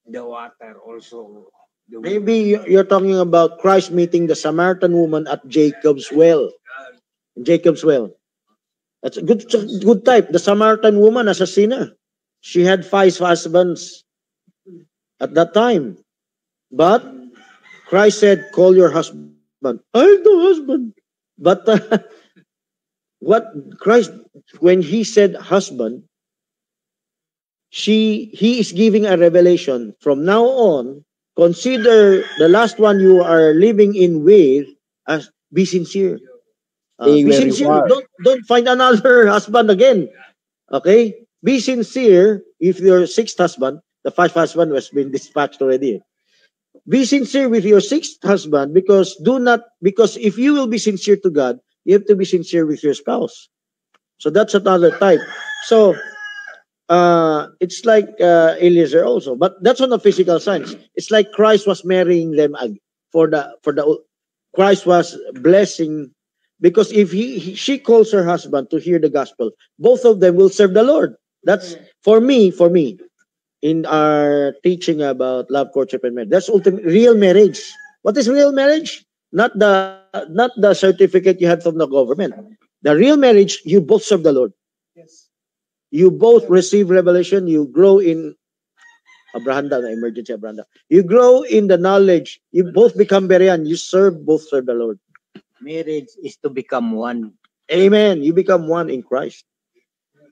the water also. Maybe you're talking about Christ meeting the Samaritan woman at Jacob's well. Jacob's well. That's a good type. The Samaritan woman as a sinner. She had 5 husbands at that time. But Christ said, call your husband. husband. I have no husband. But what Christ, when he said husband, he is giving a revelation. From now on, consider the last one you are living in with as be sincere. Stay Be where you sincere. are. Don't find another husband again. Okay? Be sincere. If your sixth husband, the first husband has been dispatched already. Be sincere with your sixth husband, because if you will be sincere to God, you have to be sincere with your spouse. So that's another type. So it's like Eliezer also, but that's on the physical sense. It's like Christ was marrying them Christ was blessing, because if she calls her husband to hear the gospel, both of them will serve the Lord. That's for me. In our teaching about love, courtship, and marriage, that's ultimate real marriage. What is real marriage? Not the certificate you had from the government. The real marriage, you both serve the Lord. You both receive revelation. You grow in Abrahanda, the emergency Abrahanda. You grow in the knowledge. You both become Berean. You both serve the Lord. Marriage is to become one. Amen. You become one in Christ.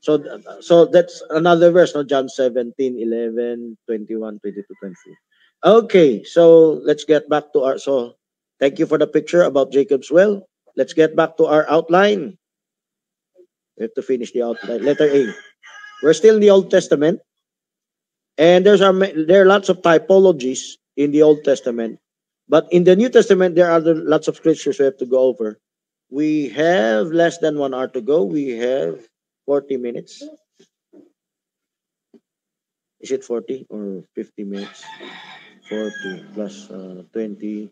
So that's another verse, no? John 17, 11, 21, 22, 23. Okay, so let's get back to thank you for the picture about Jacob's well. Let's get back to our outline. We have to finish the outline. Letter A. We're still in the Old Testament, and there are lots of typologies in the Old Testament, but in the New Testament there are lots of scriptures we have to go over. We have less than 1 hour to go. We have 40 minutes. Is it 40 or 50 minutes? 40 plus 20.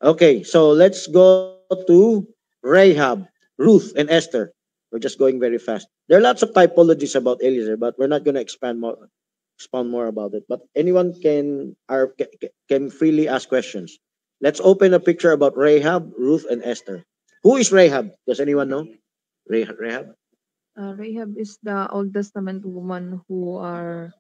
Okay, so let's go to Rahab, Ruth, and Esther. We're just going very fast. There are lots of typologies about Eliezer, but we're not going to expound more about it. But anyone can freely ask questions. Let's open a picture about Rahab, Ruth, and Esther. Who is Rahab? Does anyone know? Rahab? Rahab is the Old Testament woman who are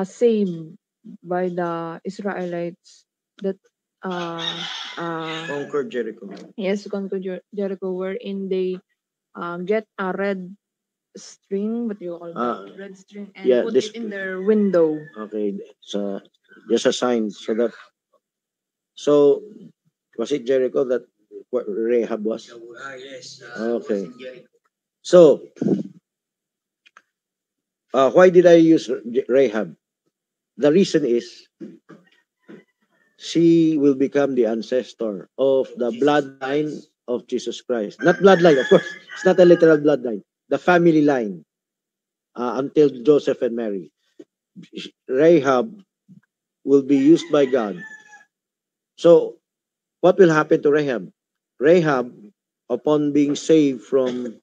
saved by the Israelites that Conquered Jericho. yes, conquered Jericho, wherein they get a red string, what do you call that? Red string, and yeah, put it in their window. Okay, so just a sign so was it Jericho that what Rahab was? Yes. Okay. So why did I use Rahab? The reason is she will become the ancestor of the bloodline of Jesus Christ. Not bloodline, of course. It's not a literal bloodline. The family line until Joseph and Mary. Rahab will be used by God. So what will happen to Rahab? Rahab, upon being saved from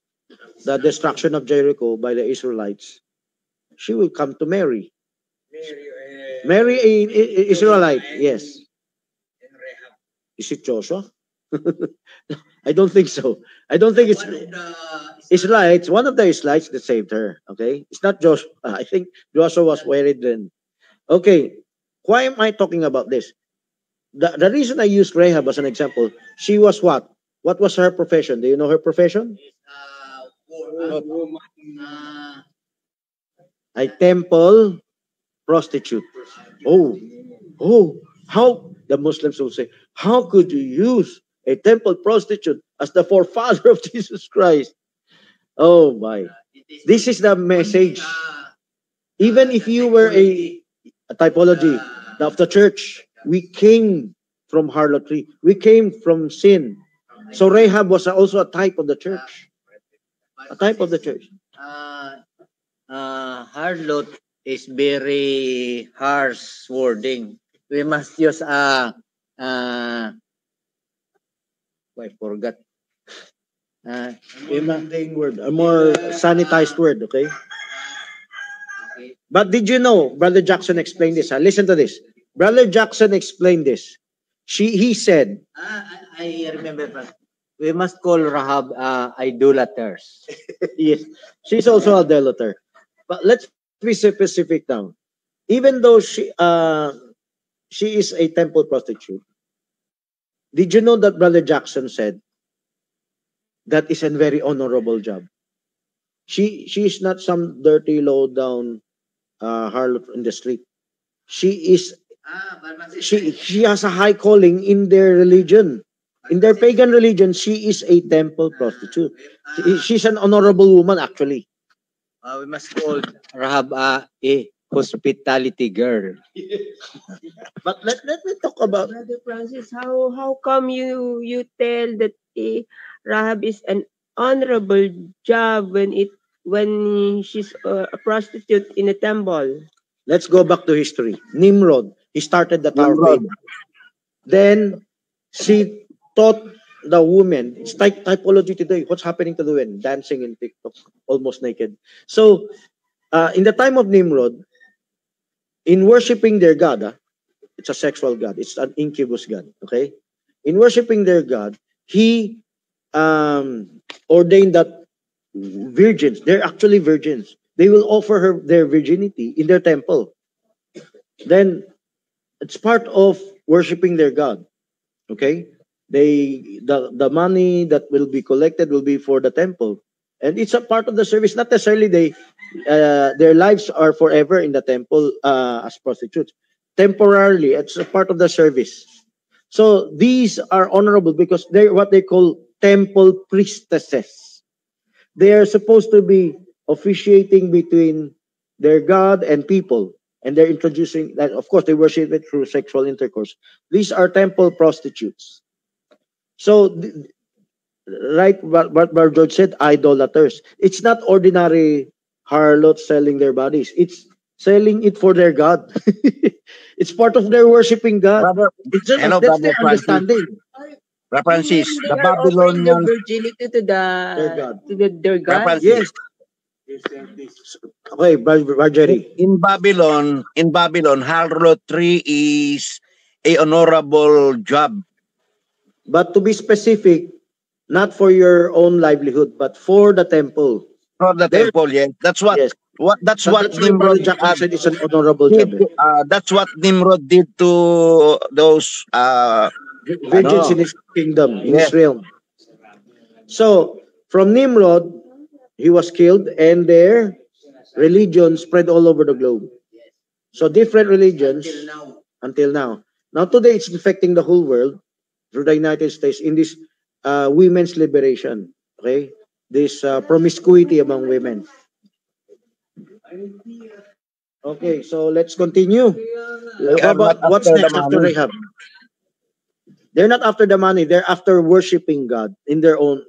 the destruction of Jericho by the Israelites, she will come to Mary. Mary, Israelite, yes. Is it Joshua? I don't think so. I don't think it's Israelites. One of the Israelites that saved her. Okay, it's not Joshua. I think Joshua was buried then. Okay, why am I talking about this? The reason I used Rahab as an example, she was what? What was her profession? Do you know her profession? A temple prostitute. How the Muslims will say, how could you use a temple prostitute as the forefather of Jesus Christ? Oh my. This is the message. Even if you were a typology of the church, we came from harlotry. We came from sin. So Rahab was also a type of the church. A type of the church. Harlot is very harsh wording. We must use I forgot. Word, a more sanitized word, okay? But did you know, Brother Jackson explained this. Listen to this. Brother Jackson explained this. He said, I remember, we must call Rahab idolaters. yes, she's also a idolater. But let's be specific now. Even though she is a temple prostitute, Did you know that Brother Jackson said that is a very honorable job? She is not some dirty, low down harlot in the street. She has a high calling in their religion. In their pagan religion, she is a temple prostitute. She's an honorable woman, actually. We must call Rahab a hospitality girl. But let me talk about. Brother Francis, how come you tell that Rahab is an honorable job when she's a prostitute in a temple? Let's go back to history. Nimrod, he started the Tower of Nimrod. Babel. Then she taught the women. It's typology today. What's happening to the women? Dancing in TikTok, almost naked. So, in the time of Nimrod, in worshiping their god, it's a sexual god. It's an incubus god. Okay, in worshiping their god, he ordained that virgins. They're actually virgins. They will offer her their virginity in their temple. Then it's part of worshiping their god. Okay, the money that will be collected will be for the temple, and it's a part of the service. Not necessarily their lives are forever in the temple as prostitutes. Temporarily, it's a part of the service. So these are honorable because they're what they call temple priestesses. They are supposed to be officiating between their God and people, and they're introducing that. Of course, they worship it through sexual intercourse. These are temple prostitutes. So, right, what Brother George said, idolaters. It's not ordinary harlots selling their bodies. It's selling it for their God. It's part of their worshiping God. Brother, It's just, hello, that's Brother their Francis. understanding. Brother Francis, They the are offering their Babylonian, virginity to Their God. their Brother God. Francis, Yes. Okay, Brother Jerry. in Babylon, harlotry is a honorable job. But to be specific, not for your own livelihood, but for the temple. For the There- temple, yes. That's what Yes. that's So what that's why Brother Nimrod Jackson said it's an honorable did. job. That's what Nimrod did to those Virgins ano, in his kingdom, in yes. his realm. So, from Nimrod, he was killed, and their religion spread all over the globe. So, different religions until now. Now, today, it's affecting the whole world through the United States in this women's liberation. Okay? This promiscuity among women. Okay, so let's continue. They are not What's after the next after money. Rahab? They're not after the money. They're after worshiping God in their own,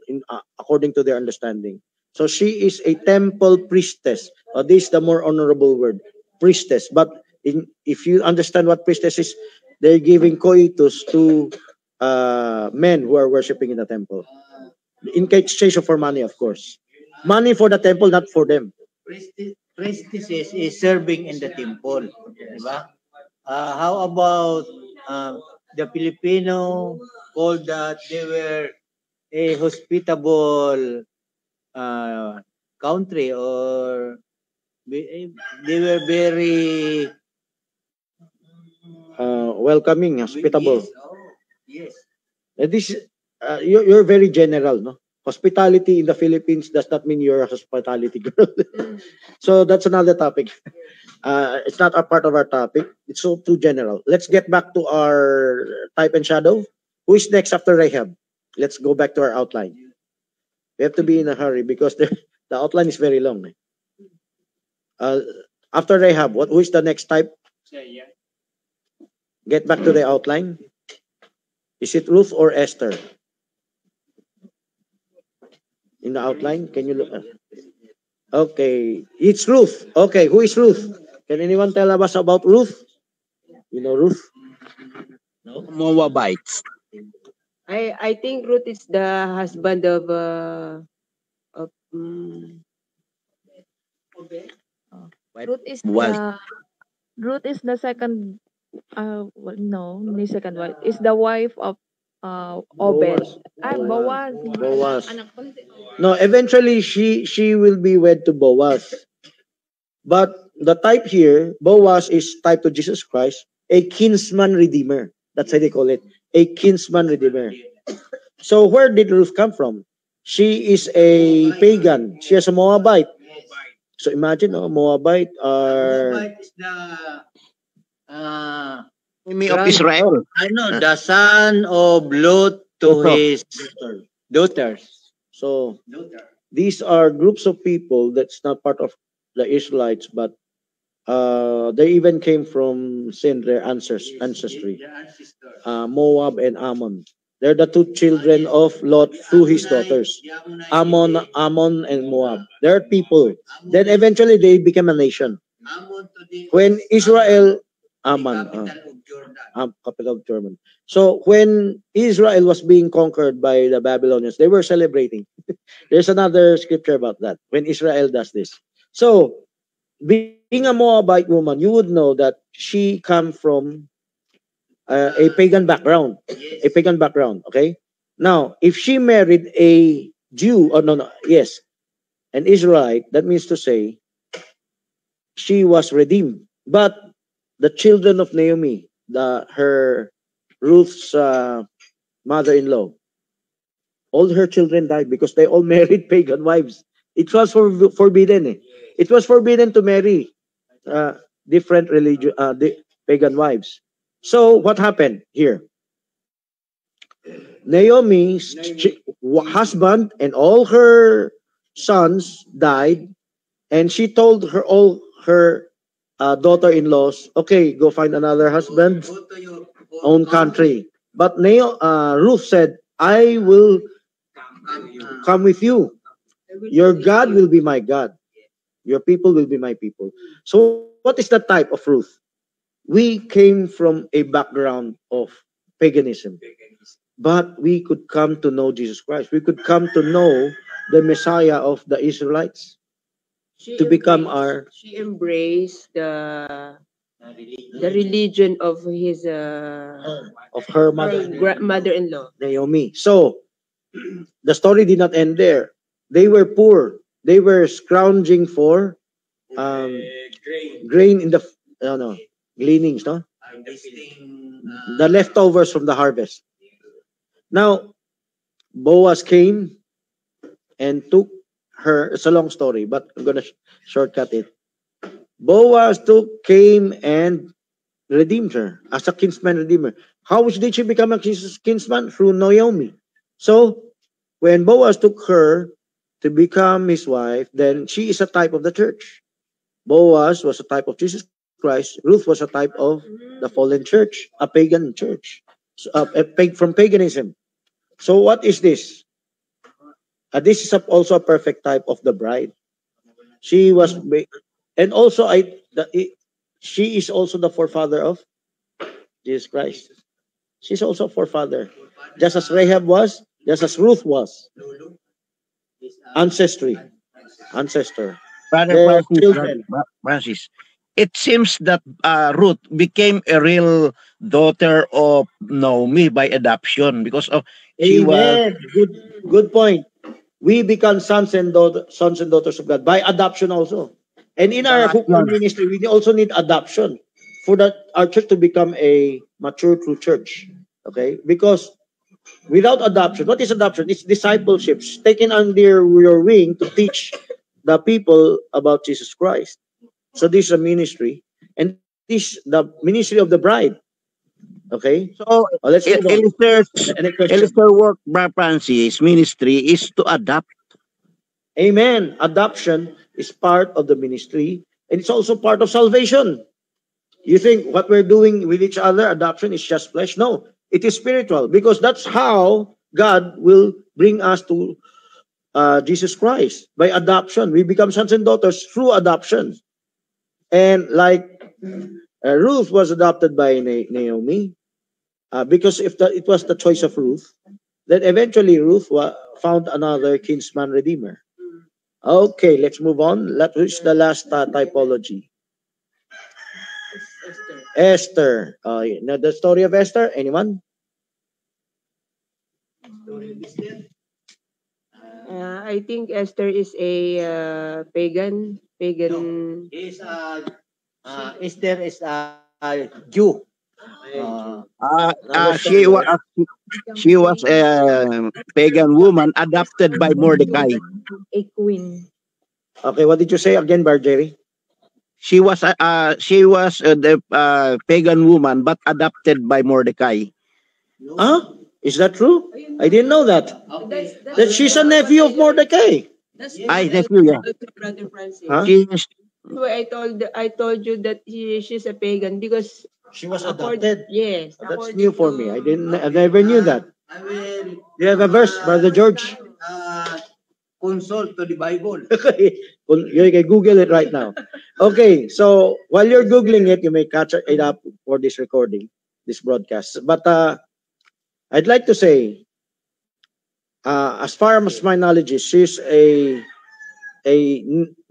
according to their understanding. So she is a temple priestess. This is the more honorable word, priestess. But if you understand what priestess is, they're giving coitus to men who are worshiping in the temple. In exchange for money, of course. Money for the temple, not for them. Priestesses is serving in the temple. Diba? How about the Filipino called that they were a hospitable country, or they were very Welcoming, hospitable. Yes. This you're very general, no? Hospitality in the Philippines does not mean you're a hospitality girl. So that's another topic. It's not a part of our topic. It's so too general. Let's get back to our type and shadow. Who is next after Rahab? Let's go back to our outline. We have to be in a hurry because the outline is very long. After Rahab, who is the next type? Get back to the outline. Is it Ruth or Esther? In the outline, can you look? Okay, it's Ruth. Okay, who is Ruth? Can anyone tell us about Ruth? You know Ruth? No? Moabites. I think Ruth is the husband of Ruth is Was. the second well, no, the second wife is the wife of Obed. Boaz. Boaz. No, eventually she will be wed to Boaz. But the type here, Boaz is type to Jesus Christ, a kinsman redeemer. That's how they call it. a kinsman redeemer. So where did Ruth come from? She is a pagan. She is a Moabite. So imagine, Moabite are Moabite is the uh, Enemy of grand- Israel. the son of Lot to Ito. his daughters. so these are groups of people that's not part of the Israelites, but they even came from sin, their ancestry. Moab and Ammon. They're the two children of Lot through his daughters. Ammon and Moab. They're people. Then eventually they became a nation. When Israel, Ammon, capital of German. So when Israel was being conquered by the Babylonians, they were celebrating. There's another scripture about that. When Israel does this. So being a Moabite woman, you would know that she come from a pagan background. A pagan background, okay? Now, if she married a Jew, or no, yes, an Israelite, that means to say she was redeemed. But the children of Naomi, her Ruth's mother-in-law, all her children died because they all married pagan wives. It was forbidden. It was forbidden to marry different religion, pagan wives. So what happened here? Naomi's husband and all her sons died, and she told all her daughter-in-laws, "Okay, go find another husband, own country." But Ruth said, "I will come with you. Your God will be my God. Your people will be my people." So what is the type of Ruth? We came from a background of paganism, but we could come to know Jesus Christ. We could come to know the Messiah of the Israelites to become our... She embraced the religion of his of her mother-in-law. Naomi. So the story did not end there. They were poor. They were scrounging for grain in the gleanings, no? The leftovers from the harvest. Now, Boaz came and took her. It's a long story, but I'm gonna shortcut it. Boaz came and redeemed her as a kinsman redeemer. How did she become a kinsman? Through Naomi. So when Boaz took her to become his wife, then she is a type of the church. Boaz was a type of Jesus Christ. Ruth was a type of the fallen church, a pagan church, from paganism. So what is this? This is also a perfect type of the bride. She was, and also she is also the forefather of Jesus Christ. She's also a forefather, just as Rahab was, just as Ruth was. Ancestor. Brother Francis, it seems that Ruth became a real daughter of Naomi by adoption because of she was. Amen. Good point. We become sons and daughters of God by adoption also. And in our ministry, we also need adoption for our church to become a mature true church. Okay? Because without adoption, what is adoption? It's discipleship, taken under your wing to teach the people about Jesus Christ. So this is a ministry, and this the ministry of the bride. Okay? So let's move on. Elster work, Brother Francis, ministry is to adopt. Amen. Adoption is part of the ministry, and it's also part of salvation. You think what we're doing with each other, adoption, is just flesh? No, it is spiritual, because that's how God will bring us to Jesus Christ. By adoption, we become sons and daughters through adoption. And like Ruth was adopted by Naomi, because if it was the choice of Ruth, then eventually Ruth found another kinsman redeemer. Okay, let's move on. Let's reach the last typology. Esther. Know the story of Esther? Anyone? I think Esther is a pagan. Esther is a Jew. She was a pagan woman adopted by Mordecai. A queen. Okay, what did you say again, Marjorie? She was the pagan woman, but adopted by Mordecai. Huh? Is that true? I didn't know that. That she's a nephew of Mordecai. Ay, nephew, yeah. Brother Francis. Huh? I told you that she's a pagan because She was adopted. yes. That's according new for to- me. I never knew that. I will Do you have a verse, Brother George? consult to the Bible. You can Google it right now. Okay, so while you're Googling it, you may catch it up for this recording, this broadcast. But I'd like to say, as far as my knowledge is, she's a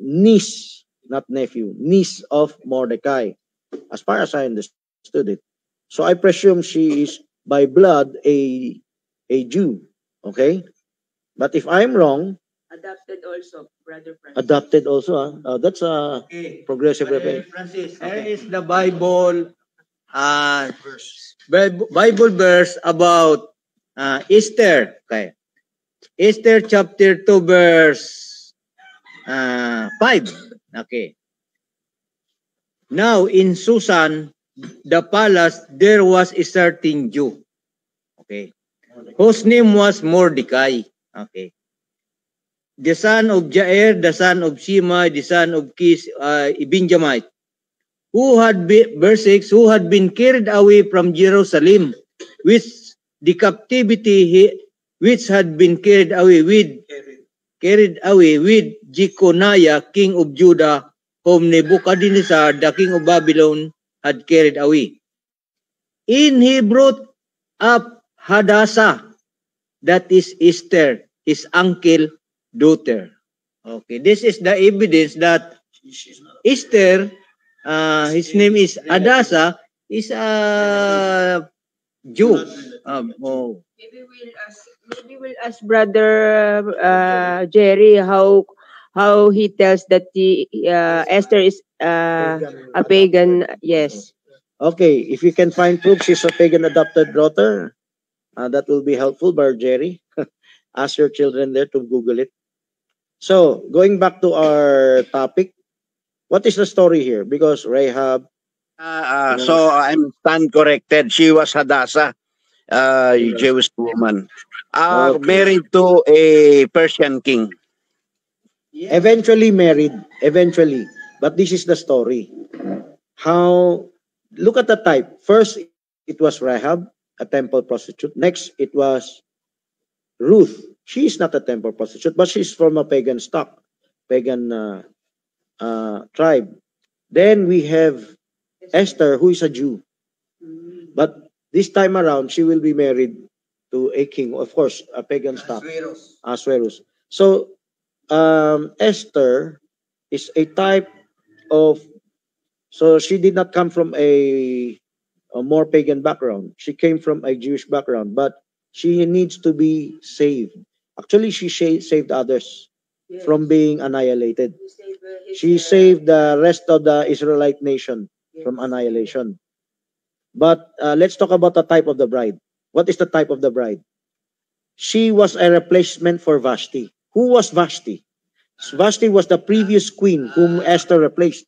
niece, not nephew, niece of Mordecai, as far as I understood it. So I presume she is by blood a Jew. Okay, but if I'm wrong, adopted also, Brother Francis. adopted also. That's a Okay. progressive Brother revelation. Francis, here is the Bible Bible verse about Esther. Okay. Esther chapter 2 verse 5. Okay. Now in Susan, the palace, there was a certain Jew. Okay. Whose name was Mordecai. Okay. The son of Jair, the son of Shimei, the son of Kish, Benjamite, who had been, verse 6, who had been carried away from Jerusalem, which the captivity which had been carried away with Jeconiah, king of Judah, whom Nebuchadnezzar, the king of Babylon, had carried away. And he brought up Hadassah, that is Esther, his uncle, daughter. Okay, this is the evidence that Esther, his name is Hadassah, is a Jew. Maybe we'll ask Brother Jerry how he tells that the Esther is a pagan. Yes. Okay, if you can find proof she's a pagan adopted daughter, that will be helpful, Brother Jerry. Ask your children there to Google it. So, going back to our topic, what is the story here? Because Rahab, So I'm stand corrected. She was Hadassah, a Jewish woman, Okay. married to a Persian king. eventually married, eventually. But this is the story. How, look at the type. First, it was Rahab, a temple prostitute. Next, it was Ruth. She is not a temple prostitute, but she's from a pagan stock, pagan tribe. Then we have Esther, who is a Jew. But this time around, she will be married to a king, of course, a pagan stock, Ahasuerus. So, Esther is a type of, so she did not come from a more pagan background. She came from a Jewish background, but she needs to be saved. Actually, she saved others from being annihilated. She saved the rest of the Israelite nation from annihilation. But let's talk about the type of the bride. What is the type of the bride? She was a replacement for Vashti. Who was Vashti? Vashti was the previous queen whom Esther replaced.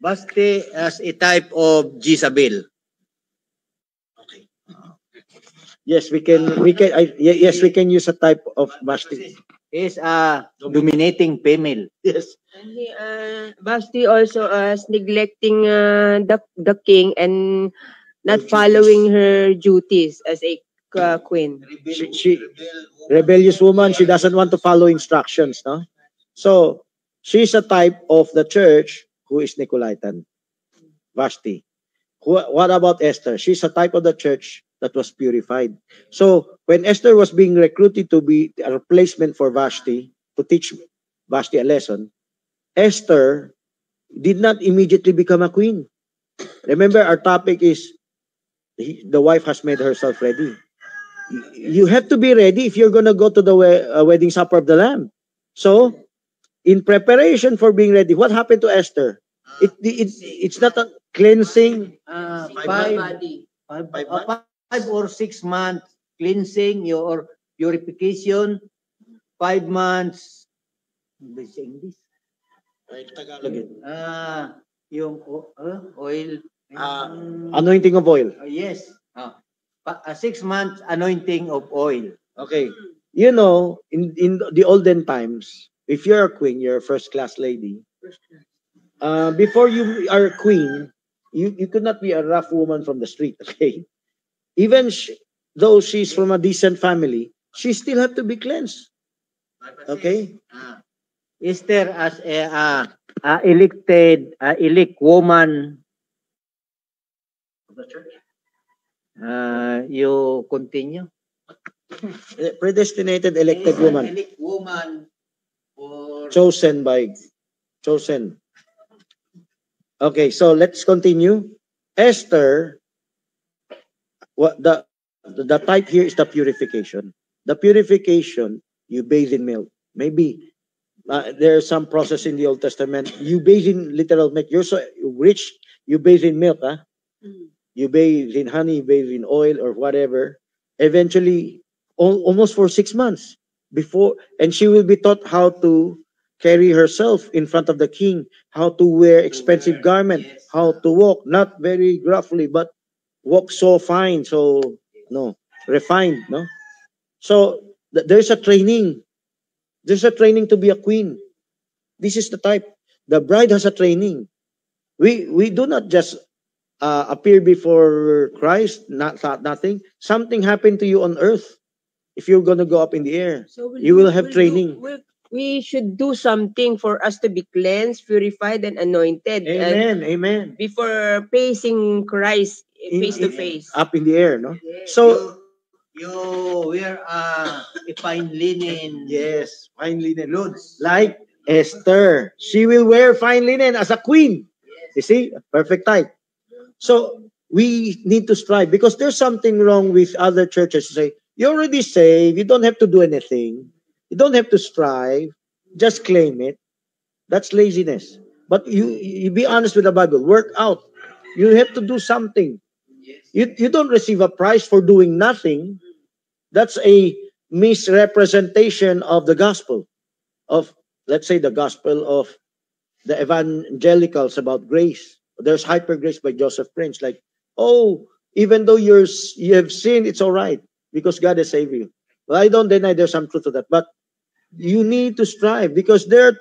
Vashti as a type of Jezebel. Yes, we can use a type of Vashti. Is a dominating female. Yes. And Vashti also is neglecting the king and not following her duties as a queen. She rebellious woman, she doesn't want to follow instructions, no? So, she's a type of the church who is Nicolaitan. Vashti. What about Esther? She's a type of the church that was purified. So, when Esther was being recruited to be a replacement for Vashti, to teach Vashti a lesson, Esther did not immediately become a queen. Remember, our topic is the wife has made herself ready. You have to be ready if you're going to go to the wedding supper of the Lamb. So, in preparation for being ready, what happened to Esther? It's not a cleansing. Five, Body. five or 6 months cleansing your purification, 5 months. English, English. Tagalog yun. Yung oil. Anointing of oil. Yes. 6 months anointing of oil. Okay. You know, in the olden times, if you're a queen, you're a first-class lady. Before you are a queen, you could not be a rough woman from the street, okay? Even though she's from a decent family, she still have to be cleansed. Okay? Esther as a elect woman of the church. You continue. Predestinated, elected woman. Elect woman or Chosen. Okay, so let's continue. Esther, what the type here is the purification. The purification, you bathe in milk. Maybe there's some process in the Old Testament. You bathe in literal milk. You're so rich, you bathe in milk. You bathe in honey, you bathe in oil or whatever. Eventually, almost for 6 months before, and she will be taught how to carry herself in front of the king, how to wear expensive garment, how to walk, not very gruffly, but walk so fine, so refined, no? So there's a training. There's a training to be a queen. This is the type. The bride has a training. We do not just appear before Christ, nothing. Something happened to you on earth. If you're going to go up in the air, you will have training. We should do something for us to be cleansed, purified, and anointed. Amen. Amen. Before facing Christ face to face. Up in the air, no? Yes. So you wear a fine linen. Yes, fine linen. Like Esther. She will wear fine linen as a queen. You see? Perfect type. So we need to strive because there's something wrong with other churches to say, you're already saved, you don't have to do anything. You don't have to strive. Just claim it. That's laziness. But you be honest with the Bible. Work out. You have to do something. You don't receive a prize for doing nothing. That's a misrepresentation of the gospel. Of, let's say, the gospel of the evangelicals about grace. There's Hyper Grace by Joseph Prince. Like, oh, even though you have sinned, it's all right because God has saved you. Well, I don't deny there's some truth to that, but you need to strive because there are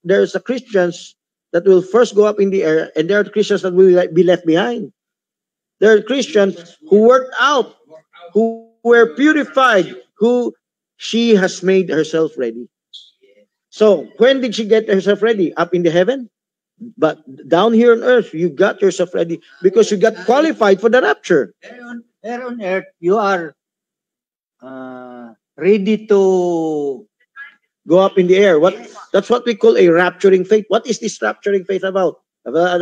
there's a Christians that will first go up in the air, and there are Christians that will be left behind. There are Christians who worked out, who were purified, who she has made herself ready. So when did she get herself ready? Up in the heaven? But down here on earth, you got yourself ready because you got qualified for the rapture. There on earth, you are ready to go up in the air. That's what we call a rapturing faith. What is this rapturing faith about? I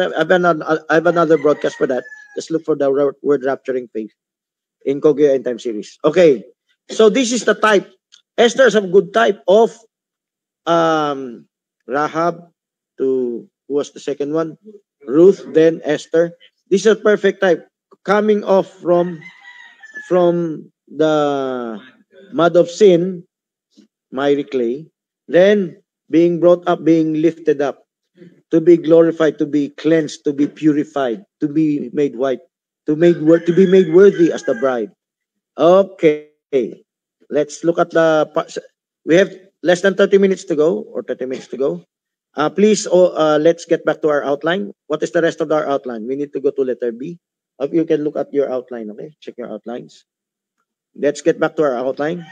have another broadcast for that. Just look for the word rapturing faith in Kogyo End Time series. Okay, so this is the type. Esther is a good type of Rahab to, who was the second one? Ruth, then Esther. This is a perfect type. Coming off from the mud of sin, miry clay, then being brought up, being lifted up, to be glorified, to be cleansed, to be purified, to be made white, to be made worthy as the bride. Okay, let's look at the. We have less than 30 minutes to go, or 30 minutes to go. Please, let's get back to our outline. What is the rest of our outline? We need to go to letter B. You can look at your outline, okay? Check your outlines. Let's get back to our outline.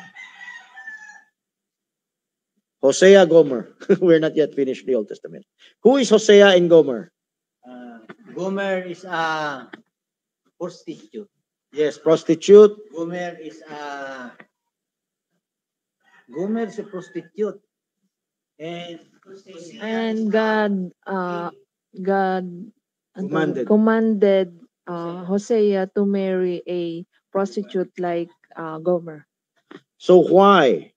Hosea, Gomer. We're not yet finished the Old Testament. Who is Hosea and Gomer? Gomer is a prostitute. Yes, prostitute. Gomer is a prostitute. And God commanded Hosea to marry a prostitute like Gomer. So why?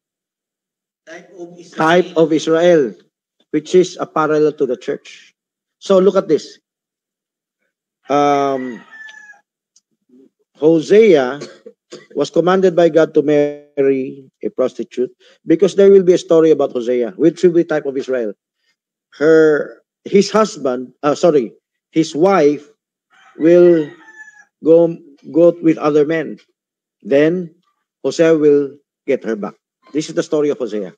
Type of Israel, which is a parallel to the church. So look at this. Hosea was commanded by God to marry a prostitute because there will be a story about Hosea, which will be type of Israel. His wife will go with other men. Then Hosea will get her back. This is the story of Hosea.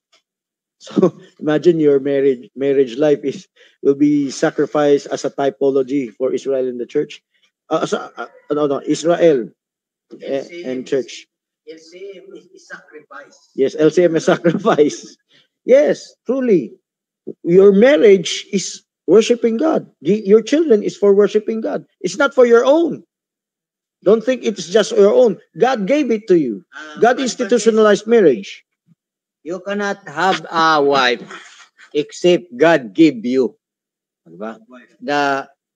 So imagine your marriage life will be sacrificed as a typology for Israel in the church. Israel and church. LCM is sacrifice. Yes, LCM is sacrifice. Yes, truly. Your marriage is worshiping God. Your children is for worshiping God. It's not for your own. Don't think it's just your own. God gave it to you. God institutionalized marriage. You cannot have a wife except God give you. Diba?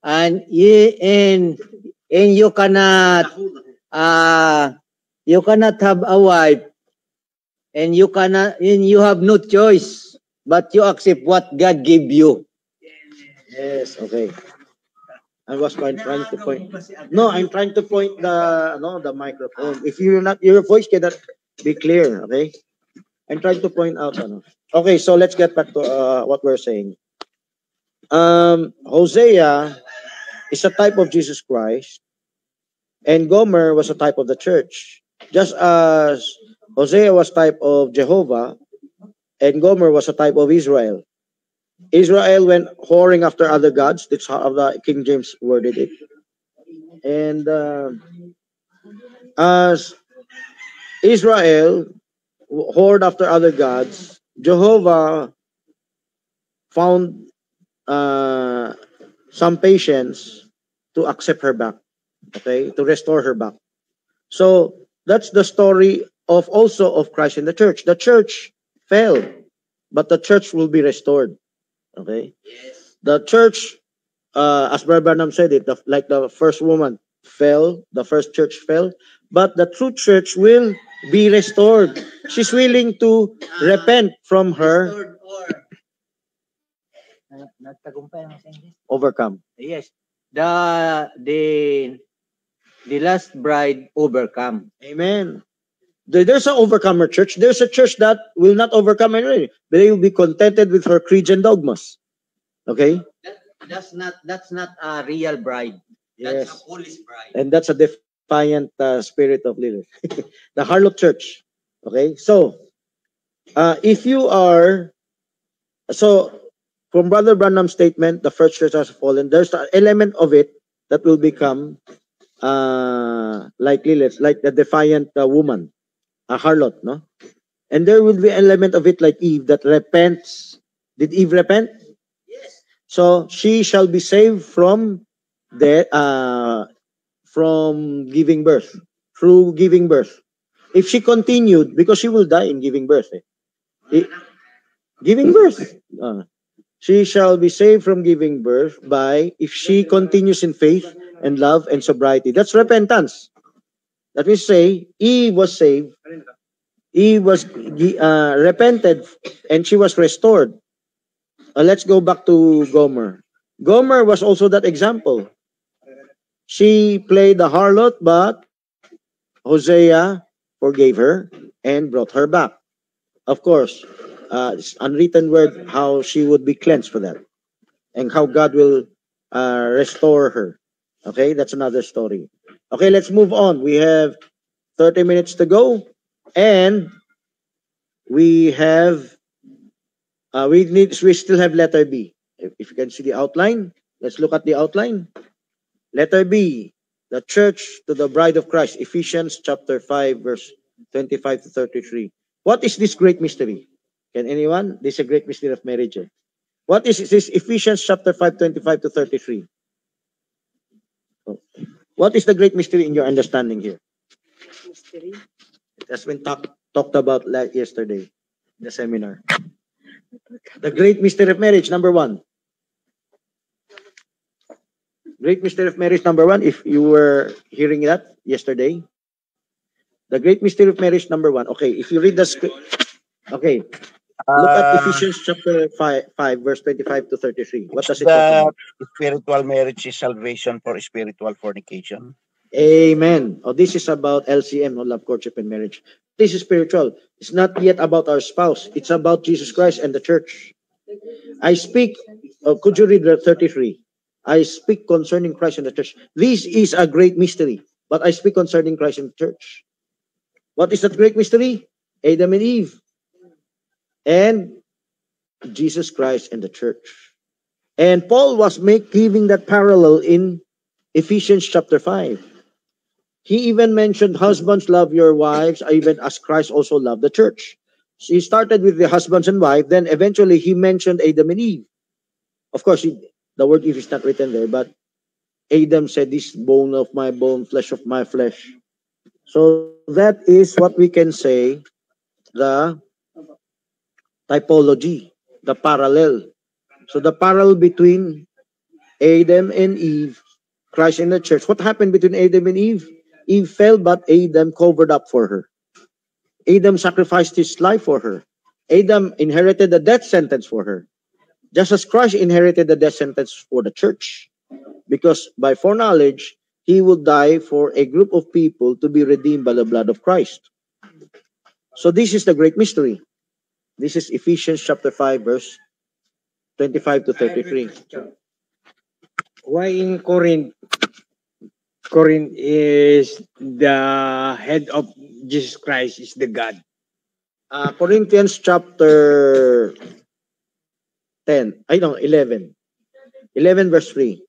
And you cannot have a wife and you have no choice but you accept what God give you. Yes, okay. I was trying to point. No, I'm trying to point the microphone. If your voice cannot be clear, okay? I'm trying to point out. Okay, so let's get back to what we're saying. Hosea is a type of Jesus Christ, and Gomer was a type of the church. Just as Hosea was type of Jehovah, and Gomer was a type of Israel. Israel went whoring after other gods. That's how the King James worded it. And as Israel whored after other gods, Jehovah found some patience to accept her back, okay, to restore her back. So that's the story of Christ in the church. The church fell, but the church will be restored. Okay, the church, as Brother Branham said it, like the first woman fell, the first church fell, but the true church will be restored. She's willing to repent from her. Overcome. Yes. The last bride overcome. Amen. There's an overcomer church. There's a church that will not overcome anyway. But they will be contented with her creeds and dogmas. Okay? That's not a real bride. That's a foolish bride. And that's a defiant spirit of Lilith. The harlot church. Okay? So, if you are... So, from Brother Branham's statement, the first church has fallen, there's an element of it that will become like Lilith, like the defiant woman, a harlot, no? And there will be an element of it like Eve that repents. Did Eve repent? Yes. So she shall be saved from giving birth, through giving birth. If she continued, because she will die in giving birth. Giving birth. She shall be saved from giving birth if she continues in faith and love and sobriety. That's repentance. That means say, Eve was saved, Eve was repented, and she was restored. Let's go back to Gomer. Gomer was also that example. She played the harlot, but Hosea forgave her and brought her back. Of course, it's unwritten word how she would be cleansed for that, and how God will restore her. Okay, that's another story. Okay, let's move on. We have 30 minutes to go, and we still have letter B. If you can see the outline, let's look at the outline. Letter B, the church to the bride of Christ, Ephesians chapter 5, verse 25 to 33. What is this great mystery? Can anyone? This is a great mystery of marriage. What is this? Ephesians chapter 5, 25 to 33. What is the great mystery in your understanding here? Mystery. It has been talked about yesterday in the seminar. The great mystery of marriage, number one. Great mystery of marriage, number one, if you were hearing that yesterday. The great mystery of marriage, number one. Okay, if you read the script. Okay, Look at Uh, Ephesians chapter 5 verse 25 to 33. What does is it talk the about? spiritual marriage is salvation for spiritual fornication? Amen. Oh, this is about LCM, no, love, courtship, and marriage. This is spiritual. It's not yet about our spouse. It's about Jesus Christ and the church. I speak, could you read the 33? I speak concerning Christ and the church. This is a great mystery, but I speak concerning Christ and the church. What is that great mystery? Adam and Eve, and Jesus Christ and the church. And Paul was giving that parallel in Ephesians chapter 5. He even mentioned, husbands, love your wives, even as Christ also loved the church. So he started with the husbands and wife, then eventually he mentioned Adam and Eve. Of course, the word Eve is not written there, but Adam said, this bone of my bone, flesh of my flesh. So that is what we can say, the typology, the parallel. So the parallel between Adam and Eve, Christ and the church. What happened between Adam and Eve? Eve fell, but Adam covered up for her. Adam sacrificed his life for her. Adam inherited the death sentence for her. Just as Christ inherited the death sentence for the church. Because by foreknowledge, he will die for a group of people to be redeemed by the blood of Christ. So this is the great mystery. This is Ephesians chapter 5, verse 25 to 33. Why in Corinth is the head of Jesus Christ is the God? Corinthians chapter 11. 11 verse 3.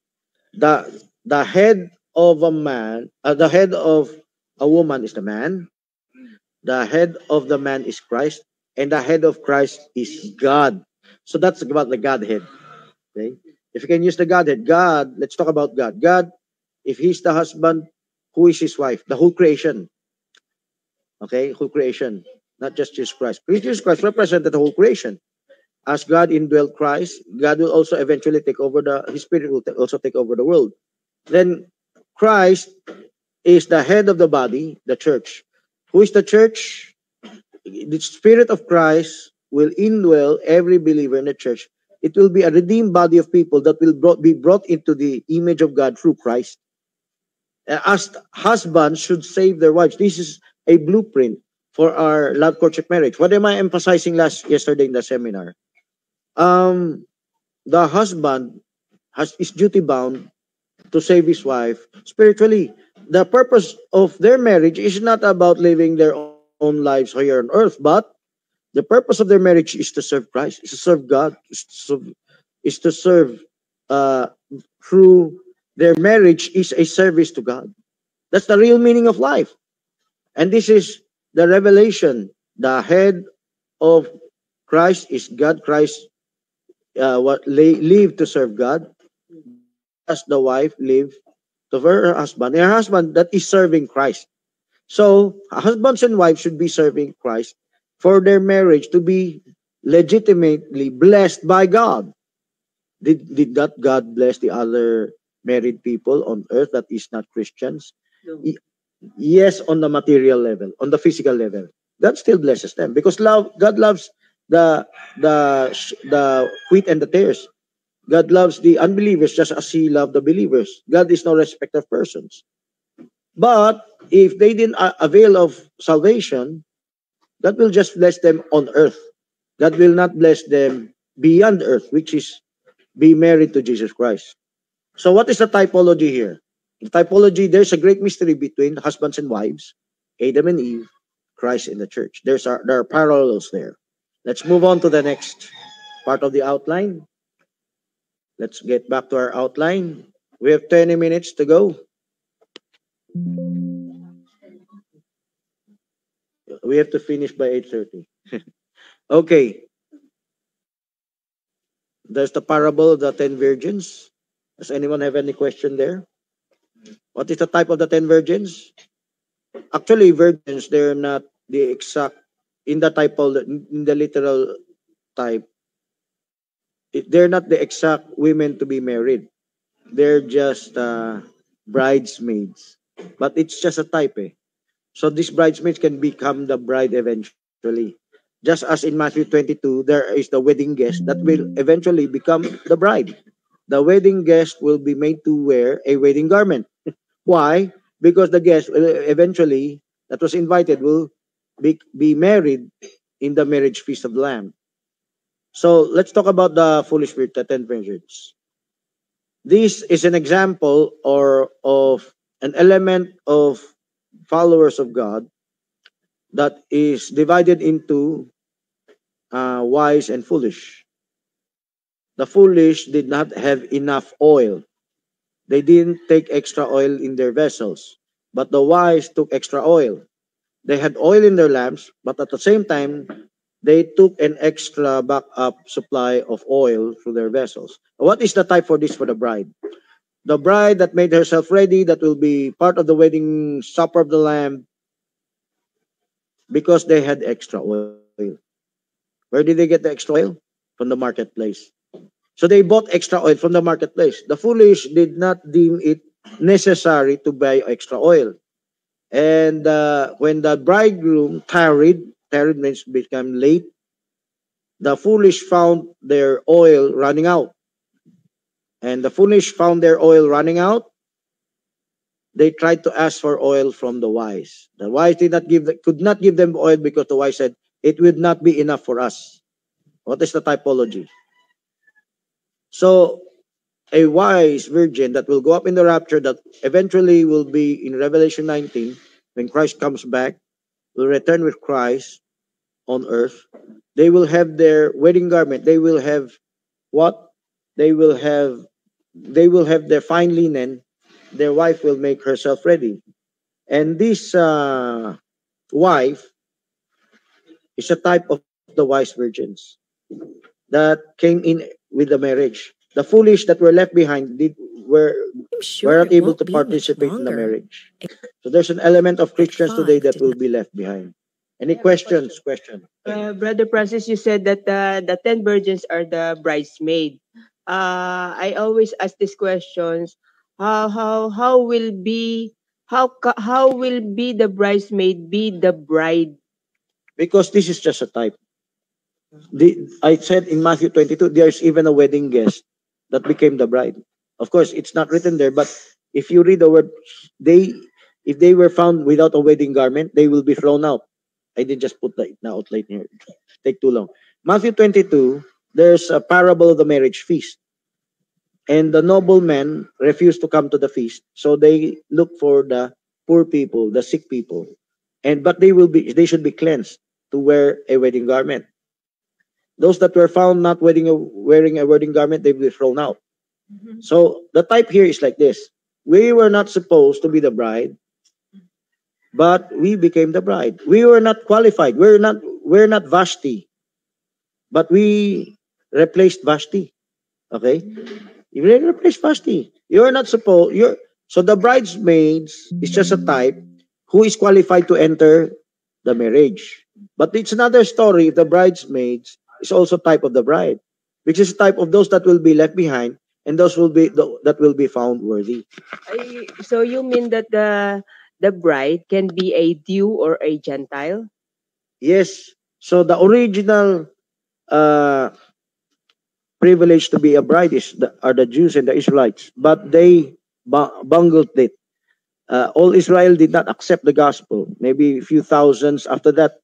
The head of a man, the head of a woman is the man. The head of the man is Christ, and the head of Christ is God. So that's about the Godhead. Okay? If you can use the Godhead, God, let's talk about God. God, if He's the husband, who is His wife? The whole creation. Okay, whole creation, not just Jesus Christ. Jesus Christ represented the whole creation. As God indwelt Christ, God will also eventually take over His Spirit will also take over the world. Then Christ is the head of the body, the church. Who is the church? The Spirit of Christ will indwell every believer in the church. It will be a redeemed body of people that will be brought into the image of God through Christ. As husbands should save their wives. This is a blueprint for our love, courtship, marriage. What am I emphasizing yesterday in the seminar? The husband is duty bound to save his wife spiritually. The purpose of their marriage is not about living their own lives here on earth, but the purpose of their marriage is to serve Christ, is to serve God, is to serve through their marriage is a service to God. That's the real meaning of life. And this is the revelation. The head of Christ is God. Christ live to serve God, as the wife live to her husband. Her husband that is serving Christ. So husbands and wives should be serving Christ for their marriage to be legitimately blessed by God. Did that God bless the other married people on earth that is not Christians? No. Yes, on the material level, on the physical level, God still blesses them because God loves the wheat and the tares. God loves the unbelievers just as He loved the believers. God is no respecter of persons. But if they didn't avail of salvation, God will just bless them on earth. God will not bless them beyond earth, which is be married to Jesus Christ. So what is the typology here? In typology, there's a great mystery between husbands and wives, Adam and Eve, Christ and the church. There are parallels there. Let's move on to the next part of the outline. Let's get back to our outline. We have 20 minutes to go. We have to finish by 8:30. Okay. There's the parable of the 10 virgins. Does anyone have any question there? What is the type of the 10 virgins? Actually, virgins, they're not the exact, in the literal type, they're not the exact women to be married. They're just bridesmaids. But it's just a type. So these bridesmaids can become the bride eventually. just as in Matthew 22, there is the wedding guest that will eventually become the bride. The wedding guest will be made to wear a wedding garment. Why? Because the guest eventually that was invited will be married in the marriage feast of the Lamb. So let's talk about the foolish virgin, the 10 virgins. This is an example of an element of followers of God that is divided into wise and foolish. The foolish did not have enough oil. They didn't take extra oil in their vessels, but the wise took extra oil. They had oil in their lamps, but at the same time, they took an extra backup supply of oil through their vessels. What is the type for this for the bride? The bride that made herself ready, that will be part of the wedding supper of the Lamb, because they had extra oil. Where did they get the extra oil? From the marketplace. So they bought extra oil from the marketplace. The foolish did not deem it necessary to buy extra oil. And when the bridegroom tarried means become late, the foolish found their oil running out. And the foolish found their oil running out. They tried to ask for oil from the wise. The wise could not give them oil because the wise said, it would not be enough for us. What is the typology? So, a wise virgin that will go up in the rapture, that eventually will be in Revelation 19, when Christ comes back, will return with Christ on earth. They will have their wedding garment. They will have what? They will have their fine linen. Their wife will make herself ready. And this wife is a type of the wise virgins that came in with the marriage. The foolish that were left behind were not able to participate in the marriage. So there's an element of Christians today that will be left behind. Any questions? Brother Francis, you said that the 10 virgins are the bridesmaid. I always ask these questions. How will be the bridesmaid be the bride? Because this is just a type. I said in Matthew 22, there's even a wedding guest that became the bride. Of course, it's not written there, but if you read the word, if they were found without a wedding garment, they will be thrown out. I did just put that outline here. Take too long. Matthew 22, there's a parable of the marriage feast. And the noblemen refused to come to the feast. So they look for the poor people, the sick people. But they should be cleansed to wear a wedding garment. Those that were found not wearing a wedding garment, they will be thrown out. Mm-hmm. So the type here is like this. We were not supposed to be the bride, but we became the bride. We were not qualified. We're not Vashti, but we replaced Vashti. Okay? You replaced Vashti. You're not supposed. So the bridesmaids is just a type who is qualified to enter the marriage. But it's another story. The bridesmaids is also type of the bride, which is type of those that will be left behind, and those that will be found worthy. So you mean that the bride can be a Jew or a Gentile? Yes. So the original privilege to be a bride are the Jews and the Israelites, but they bungled it. All Israel did not accept the gospel. Maybe a few thousands after that,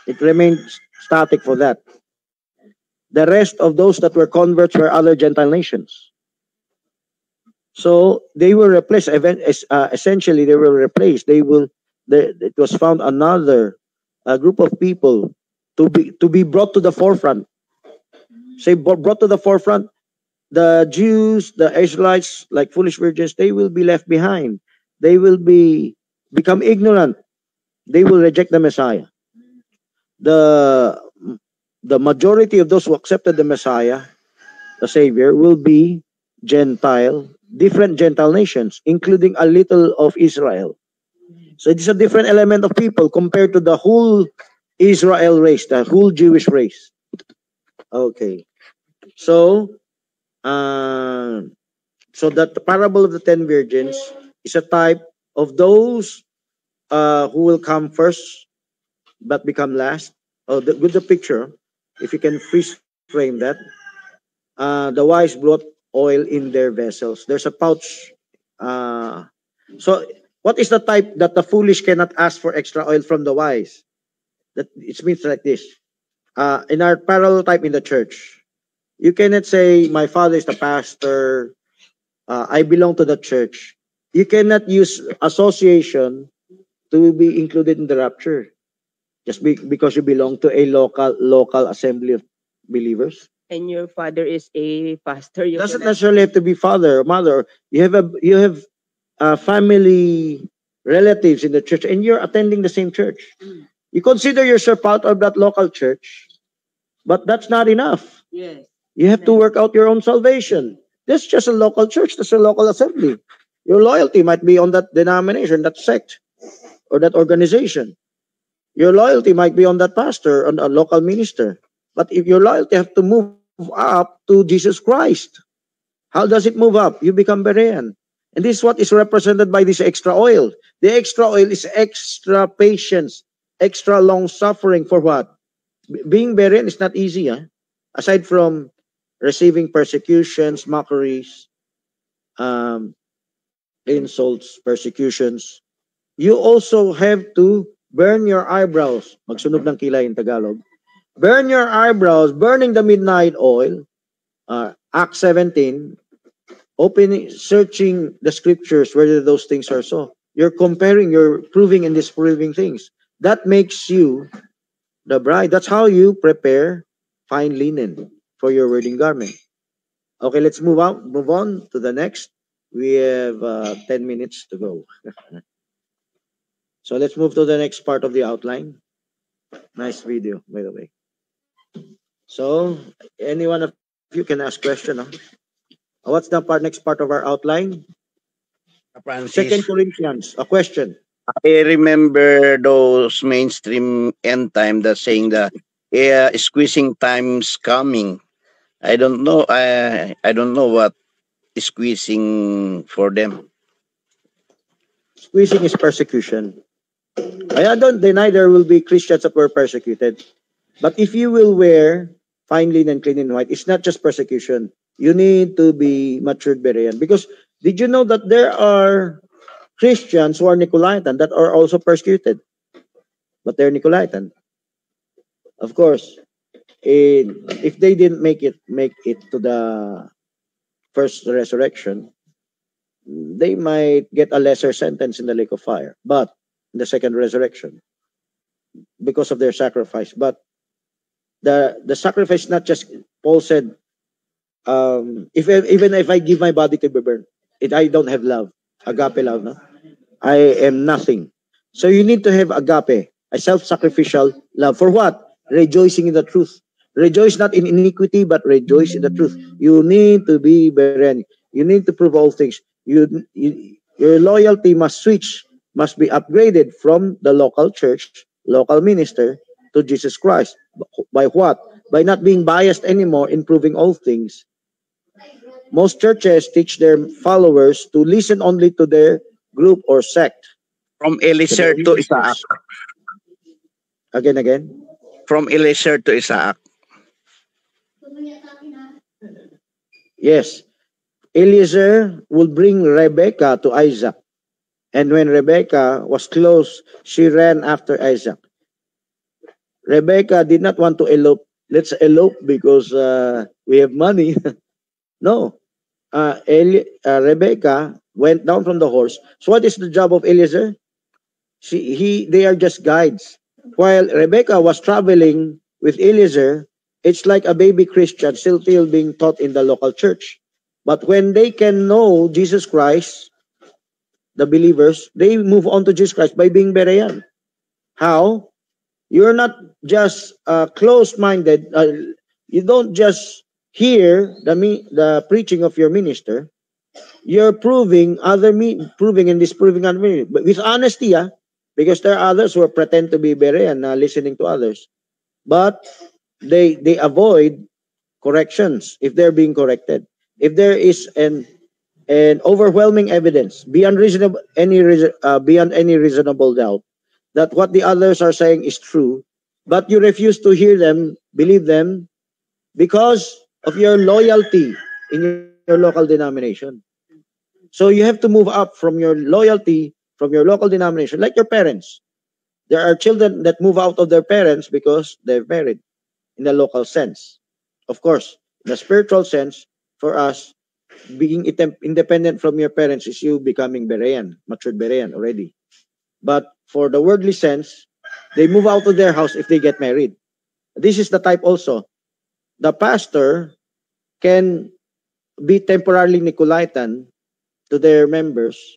it remained static for that. The rest of those that were converts were other Gentile nations. So they were replaced. Essentially, they were replaced. It was found another group of people to be brought to the forefront. Say brought to the forefront. The Jews, the Israelites, like foolish virgins, they will be left behind. They will become ignorant. They will reject the Messiah. The majority of those who accepted the Messiah, the Savior, will be different Gentile nations, including a little of Israel. So it's a different element of people compared to the whole Israel race, the whole Jewish race. Okay. So that the parable of the 10 virgins is a type of those who will come first but become last, with the picture, if you can freeze frame that, the wise brought oil in their vessels. There's a pouch. So what is the type that the foolish cannot ask for extra oil from the wise? That it means like this. In our parallel type in the church, you cannot say, my father is the pastor, I belong to the church. You cannot use association to be included in the rapture just because you belong to a local assembly of believers. And your father is a pastor. You Doesn't cannot- necessarily have to be father or mother. You have family relatives in the church, and you're attending the same church. You consider yourself part of that local church, but that's not enough. Yes. You have to work out your own salvation. That's just a local church. That's a local assembly. Your loyalty might be on that denomination, that sect, or that organization. Your loyalty might be on that pastor, on a local minister. But if your loyalty have to move up to Jesus Christ, how does it move up? You become Berean. And this is what is represented by this extra oil. The extra oil is extra patience, extra long suffering for what? Being Berean is not easy. Aside from receiving persecutions, mockeries, insults, persecutions, you also have to burn your eyebrows. Magsunog ng kilay in Tagalog. Burn your eyebrows, burning the midnight oil. Acts 17, searching the scriptures whether those things are so. You're comparing, you're proving and disproving things. That makes you the bride. That's how you prepare fine linen for your wedding garment. Okay, let's move on to the next. We have 10 minutes to go. So let's move to the next part of the outline. Nice video, by the way. So, any one of you can ask question. What's the next part of our outline? Francis, 2 Corinthians, a question. I remember those mainstream end time that saying that squeezing time's coming. I don't know. I don't know what squeezing for them. Squeezing is persecution. I don't deny there will be Christians that were persecuted. But if you will wear fine linen, clean and white, it's not just persecution. You need to be matured Berean. Because did you know that there are Christians who are Nicolaitan that are also persecuted? But they're Nicolaitan. Of course, if they didn't make it to the first resurrection, they might get a lesser sentence in the lake of fire. But in the second resurrection, because of their sacrifice. But the sacrifice, not just, Paul said, even if I give my body to be burned, I don't have love, agape love, no? I am nothing. So you need to have agape, a self-sacrificial love. For what? Rejoicing in the truth. Rejoice not in iniquity, but rejoice in the truth. You need to be Berean. You need to prove all things. Your loyalty must be upgraded from the local church, local minister, to Jesus Christ. By what? By not being biased anymore in proving all things. Most churches teach their followers to listen only to their group or sect. From Eliezer to Isaac. Again. From Eliezer to Isaac. Yes. Eliezer will bring Rebekah to Isaac. And when Rebekah was close, she ran after Isaac. Rebekah did not want to elope. Let's elope because we have money. No. Rebekah went down from the horse. So what is the job of Eliezer? They are just guides. While Rebekah was traveling with Eliezer, it's like a baby Christian still being taught in the local church. But when they can know Jesus Christ, the believers, they move on to Jesus Christ by being Berean. How? You're not just closed-minded. You don't just hear the preaching of your minister. You're proving and disproving other ministers. But with honesty, because there are others who pretend to be Berean, listening to others. But they avoid corrections if they're being corrected. If there is an overwhelming evidence beyond any reasonable doubt that what the others are saying is true, but you refuse to hear them, believe them, because of your loyalty in your local denomination. So you have to move up from your loyalty from your local denomination, like your parents. There are children that move out of their parents because they're married in the local sense. Of course, in the spiritual sense, for us, being independent from your parents is you becoming Berean, matured Berean already. But for the worldly sense, they move out of their house if they get married. This is the type also. The pastor can be temporarily Nicolaitan to their members,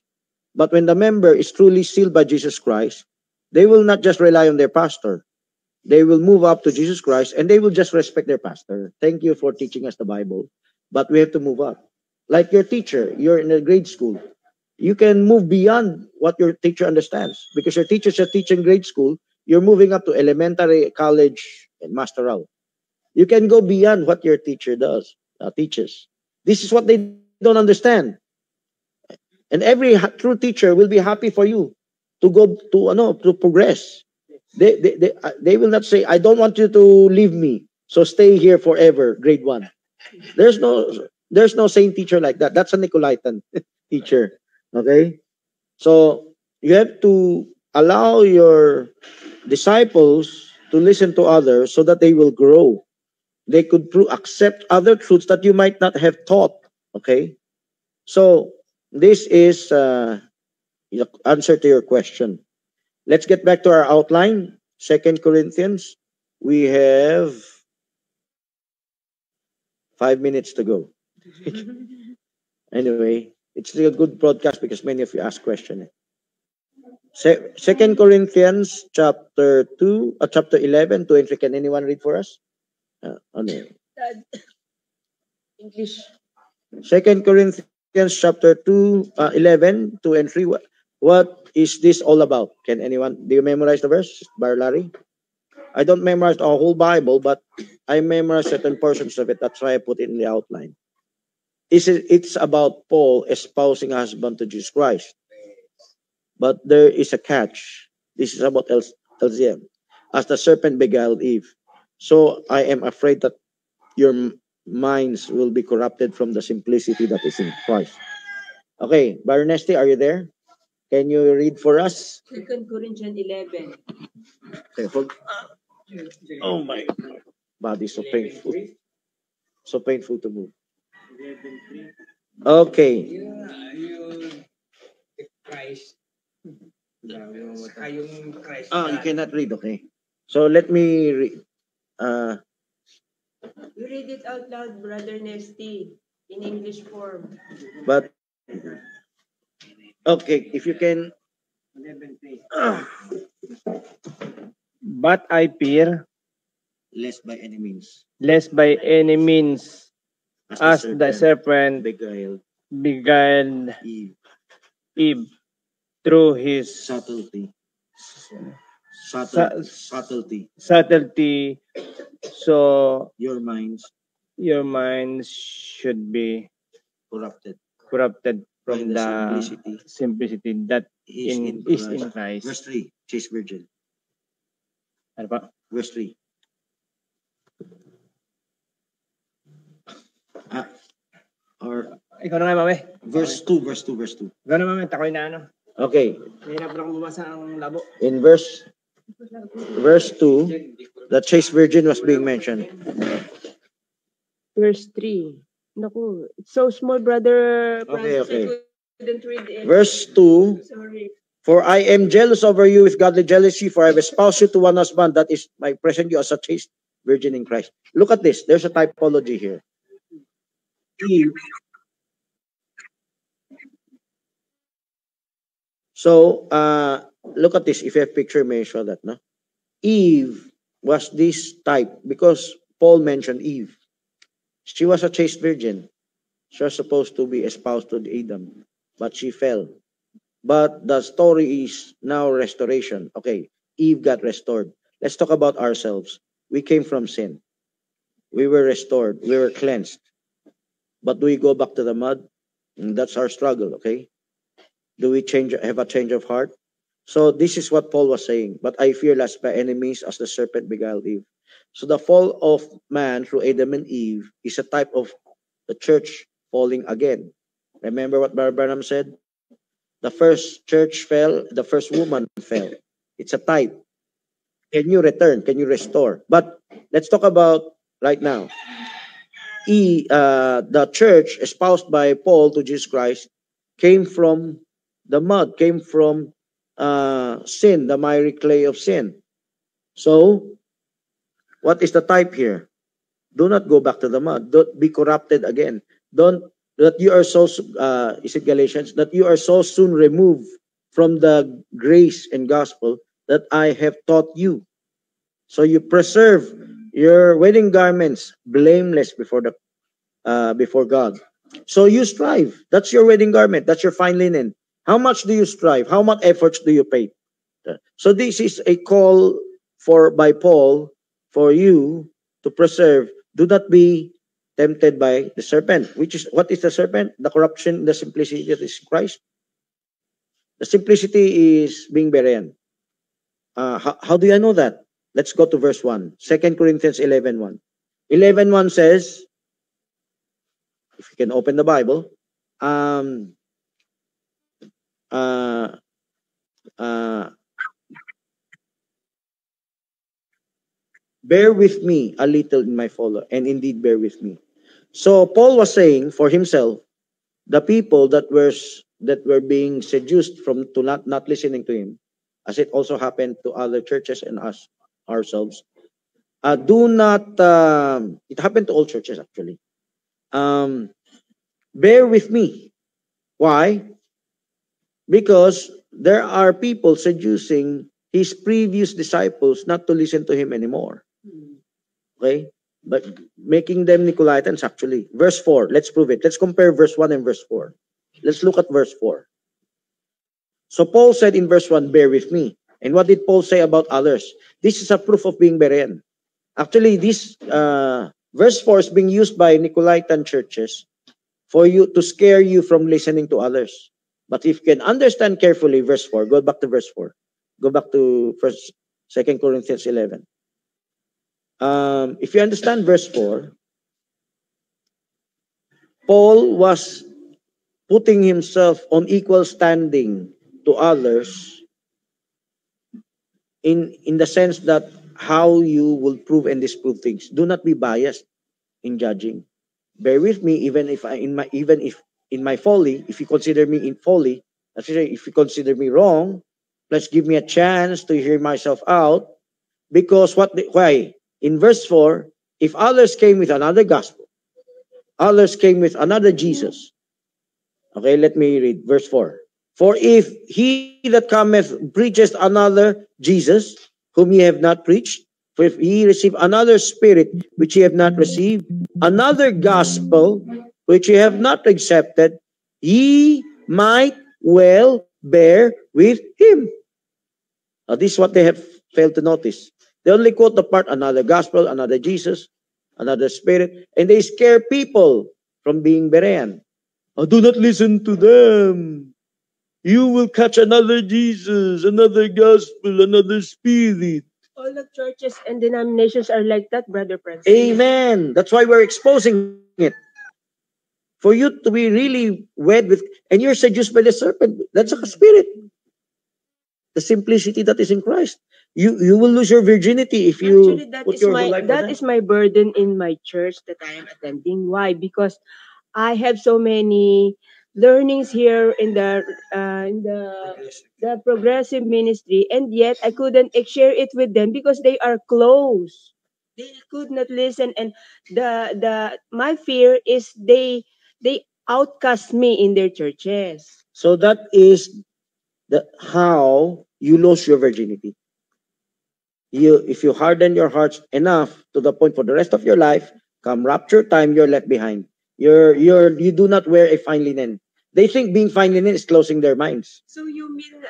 but when the member is truly sealed by Jesus Christ, they will not just rely on their pastor. They will move up to Jesus Christ and they will just respect their pastor. Thank you for teaching us the Bible, but we have to move up. Like your teacher, you're in a grade school. You can move beyond what your teacher understands because your teachers are teaching grade school. You're moving up to elementary, college, and masteral. You can go beyond what your teacher teaches. This is what they don't understand. And every true teacher will be happy for you to go to progress. They will not say, I don't want you to leave me, so stay here forever, grade 1. There's no sane teacher like that. That's a Nicolaitan teacher. Okay? So you have to allow your disciples to listen to others so that they will grow. They could accept other truths that you might not have taught. Okay? So this is the answer to your question. Let's get back to our outline. 2 Corinthians. We have 5 minutes to go. Anyway, it's a good broadcast because many of you ask questions. 2 Corinthians chapter 2, chapter 11, 2 and 3. Can anyone read for us? English. 2 Corinthians chapter 2, 11, 2 and 3. What is this all about? Can anyone, do you memorize the verse, Barlari? I don't memorize the whole Bible, but I memorize certain portions of it. That's why I put it in the outline. It's about Paul espousing a husband to Jesus Christ. But there is a catch. This is about LCM. As the serpent beguiled Eve. So I am afraid that your minds will be corrupted from the simplicity that is in Christ. Okay, Baronesti, are you there? Can you read for us? 2 Corinthians 11. Okay, oh my body is so painful. So painful to move. Okay. Christ. You cannot read, okay. So let me read. You read it out loud, Brother Nesty, in English form. But okay, if you can. But I fear, Lest by any means, as the serpent beguiled Eve through his subtlety. So Your minds should be corrupted from the simplicity that is is in Christ. Verse 3, chaste virgin. Ano pa? Verse 3. Or Ikaw na nga, mami. verse 2. Ikaw na, mami. Takoy na ano. Okay. Mahirap na akong bumasa ang labo. In verse 2, the chaste virgin was being mentioned. Verse 3. Naku, it's so small, Brother Francis. Okay. I couldn't read it. Verse 2, Sorry. for I am jealous over you with godly jealousy, for I have espoused you to one husband, that is, I present you as a chaste virgin in Christ. Look at this. There's a typology here. Eve. So, look at this. If you have picture, may I show that, no? Eve was this type because Paul mentioned Eve. She was a chaste virgin. She was supposed to be espoused to Adam, but she fell. But the story is now restoration. Okay, Eve got restored. Let's talk about ourselves. We came from sin. We were restored. We were cleansed. But do we go back to the mud? That's our struggle, okay? Do we have a change of heart? So this is what Paul was saying. But I fear lest by enemies as the serpent beguiled Eve. So the fall of man through Adam and Eve is a type of the church falling again. Remember what Brother Branham said? The first church fell, the first woman fell. It's a type. Can you return? Can you restore? But let's talk about right now. The church espoused by Paul to Jesus Christ came from the mud, came from sin, the miry clay of sin. So, what is the type here? Do not go back to the mud. Don't be corrupted again. Don't that you are so is it Galatians that you are so soon removed from the grace and gospel that I have taught you. So you preserve your wedding garments blameless before the before God. So you strive. That's your wedding garment. That's your fine linen. How much do you strive? How much efforts do you pay? So this is a call by Paul for you to preserve. Do not be tempted by the serpent. What is the serpent? The corruption, the simplicity that is Christ. The simplicity is being Berean. How do I know that? Let's go to verse 1. 2 Corinthians 11:1. 11:1 says, if you can open the Bible, bear with me a little in my follow, and indeed bear with me. So Paul was saying for himself, the people that were being seduced to not listening to him, as it also happened to other churches and us ourselves. Do not. It happened to all churches actually. Bear with me. Why? Because there are people seducing his previous disciples not to listen to him anymore. Okay? But making them Nicolaitans actually. Verse 4, let's prove it. Let's compare verse 1 and verse 4. Let's look at verse 4. So Paul said in verse 1, bear with me. And what did Paul say about others? This is a proof of being Berean. Actually, this verse 4 is being used by Nicolaitan churches for you to scare you from listening to others. But if you can understand carefully verse 4, go back to verse 4. Go back to 2 Corinthians 11. If you understand verse 4, Paul was putting himself on equal standing to others in the sense that how you will prove and disprove things. Do not be biased in judging. Bear with me, even if in my folly, if you consider me in folly, if you consider me wrong, let's give me a chance to hear myself out. Because why? In verse 4, if others came with another gospel, others came with another Jesus. Okay, let me read verse 4. For if he that cometh preacheth another Jesus, whom ye have not preached, for if ye receive another spirit, which ye have not received, another gospel, which ye have not accepted, ye might well bear with him. Now, this is what they have failed to notice. They only quote the part, another gospel, another Jesus, another spirit, and they scare people from being Berean. Oh, do not listen to them. You will catch another Jesus, another gospel, another spirit. All the churches and denominations are like that, Brother Francis. Amen. That's why we're exposing it. For you to be really wed with, and you're seduced by the serpent. That's a spirit. The simplicity that is in Christ. You will lose your virginity if you Actually, that is my burden in my church that I am attending. Why? Because I have so many learnings here in the progressive ministry, and yet I couldn't share it with them because they are close. They could not listen, and my fear is they outcast me in their churches. So that is how you lose your virginity. If you harden your hearts enough to the point for the rest of your life, come rapture time, you're left behind. You do not wear a fine linen. They think being fine linen is closing their minds. So you mean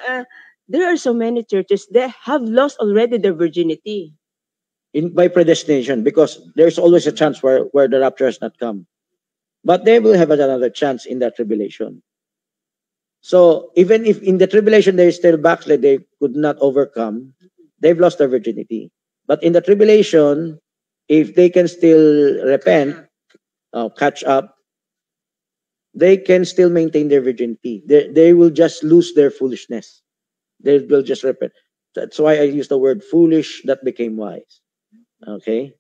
there are so many churches that have lost already their virginity? By predestination, because there's always a chance where the rapture has not come. But they will have another chance in that tribulation. So even if in the tribulation they still backslid, they could not overcome, they've lost their virginity. But in the tribulation, if they can still repent, catch up, they can still maintain their virginity. They will just lose their foolishness. They will just repent. That's why I use the word foolish that became wise. Okay?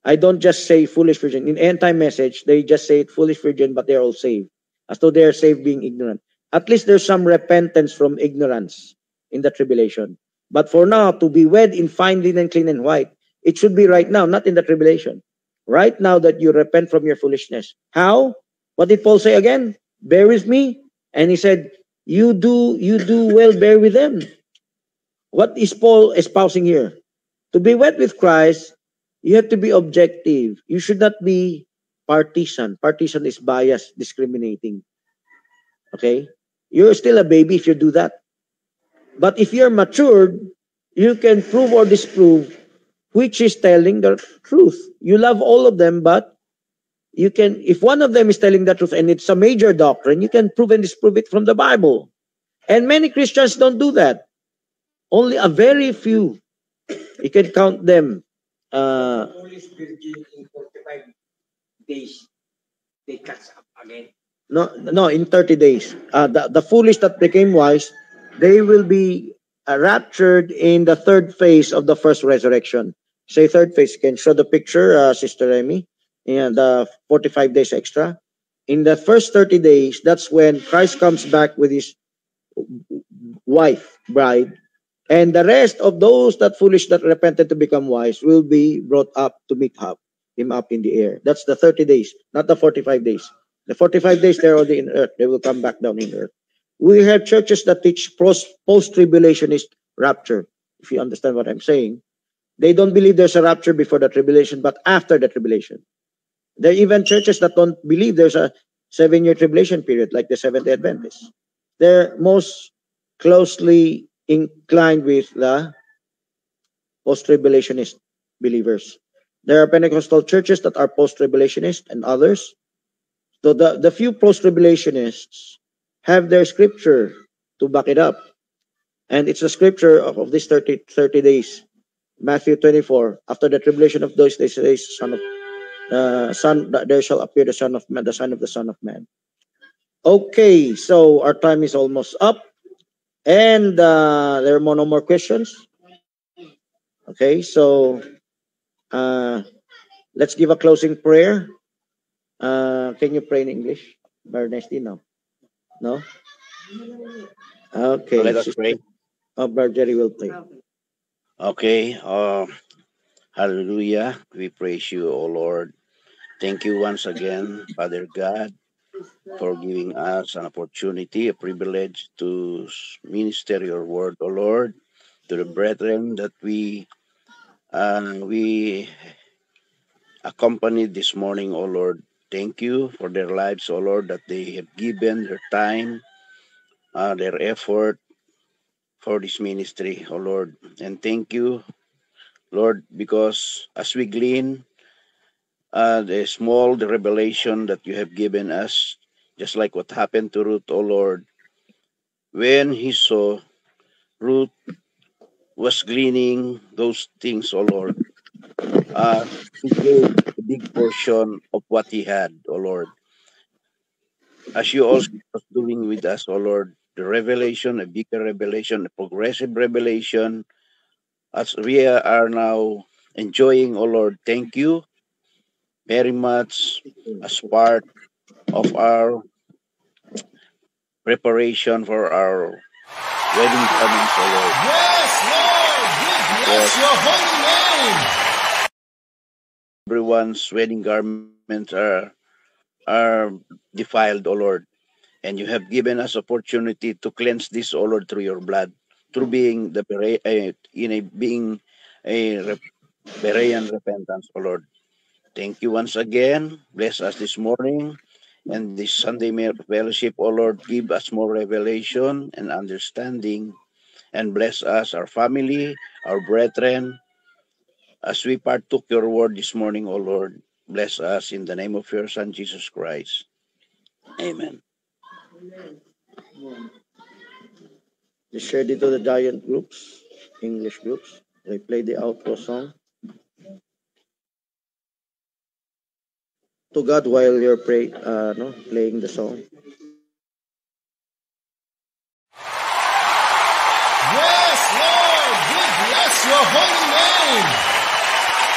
I don't just say foolish virgin. In end time message, they just say it foolish virgin, but they're all saved. As though they're saved being ignorant. At least there's some repentance from ignorance in the tribulation. But for now, to be wed in fine linen, clean and white, it should be right now, not in the tribulation. Right now that you repent from your foolishness. How? What did Paul say again? Bear with me. And he said, you do well, bear with them. What is Paul espousing here? To be wed with Christ, you have to be objective. You should not be partisan. Partisan is biased, discriminating. Okay? You're still a baby if you do that. But if you're matured, you can prove or disprove which is telling the truth. You love all of them, but you can, if one of them is telling the truth and it's a major doctrine, you can prove and disprove it from the Bible. And many Christians don't do that. Only a very few. You can count them. Foolish virgin in 45 days, they catch up again. No, in 30 days. The foolish that became wise, they will be raptured in the third phase of the first resurrection. Say third phase. Can show the picture, Sister Remy, and the 45 days extra. In the first 30 days, that's when Christ comes back with his wife, bride, and the rest of those that foolish that repented to become wise will be brought up to meet him up in the air. That's the 30 days, not the 45 days. The 45 days they're already in earth. They will come back down in earth. We have churches that teach post-tribulationist rapture, if you understand what I'm saying. They don't believe there's a rapture before the tribulation, but after the tribulation. There are even churches that don't believe there's a 7-year tribulation period, like the Seventh-day Adventists. They're most closely inclined with the post-tribulationist believers. There are Pentecostal churches that are post-tribulationist and others. So the few post-tribulationists have their scripture to back it up. And it's a scripture of this 30 days. Matthew 24, after the tribulation of those days, there shall appear the Son of Man, the Son of the Son of Man. Okay, so our time is almost up. And there are no more questions. Okay, so let's give a closing prayer. Can you pray in English? Bernstein, no? No? Okay. So let us pray. Brother Jerry will pray. Okay. Hallelujah. We praise you, O Lord. Thank you once again, Father God, for giving us an opportunity, a privilege to minister your word, O Lord, to the brethren that we accompanied this morning, O Lord. Thank you for their lives, O Lord, that they have given their time, their effort for this ministry, O Lord. And thank you, Lord, because as we glean the revelation that you have given us, just like what happened to Ruth, O Lord, when he saw Ruth was gleaning those things, O Lord, he gave a big portion of what he had, O Lord. As you also are doing with us, O Lord, the revelation, a bigger revelation, a progressive revelation, as we are now enjoying, O Lord. Thank you very much as part of our preparation for our wedding garments, O Lord. Yes, Lord, we bless your holy name. Everyone's wedding garments are defiled, O Lord. And you have given us opportunity to cleanse this, O Lord, through your blood, through being being a Berean repentance, O Lord. Thank you once again. Bless us this morning and this Sunday fellowship, O Lord. Give us more revelation and understanding, and bless us, our family, our brethren, as we partook your word this morning, O Lord. Bless us in the name of your Son, Jesus Christ. Amen. Just share it to the giant groups, English groups. They play the outro song. To God while you're playing the song. Yes, Lord, we bless your holy name.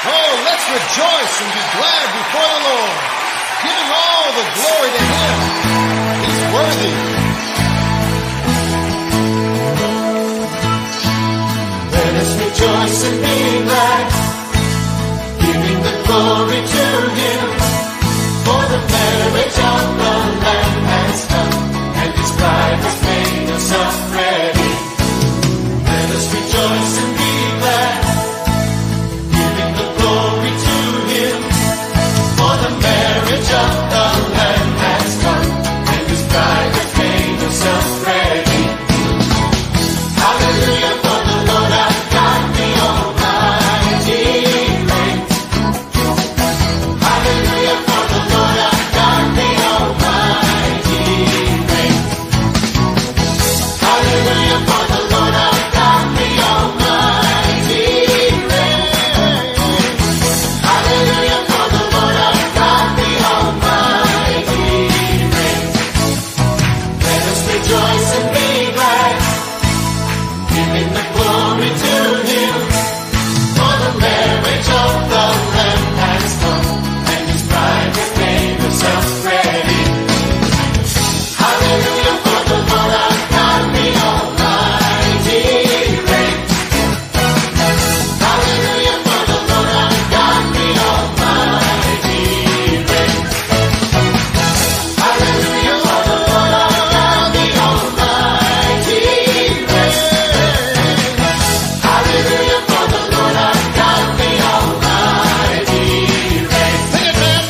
Oh, let's rejoice and be glad before the Lord, giving all the glory to him. He's worthy. Let us rejoice and be glad, giving the glory to him. For the marriage of the Lamb has come, and his bride has made herself ready. Let us rejoice and be glad, giving the glory to him. For the marriage of the Lamb has come, and his bride has made herself ready. Hallelujah, for the Lord our God, the Almighty reigns. Hallelujah, for the Lord our God, the Almighty reigns. Hallelujah, for the Lord our God, the Almighty reigns. Hallelujah, for the Lord our God, the Almighty reigns. Let us rejoice and be glad, giving the glory to him. For the marriage of the Lamb has come, and his bride has made herself ready. Hallelujah, for the Lord our God, the Almighty reigns. Hallelujah, for the Lord our God, the Almighty reigns. Hallelujah, for the Lord our God, the Almighty reigns. Hallelujah, for the Lord our God, the Almighty reigns. Sing it, man.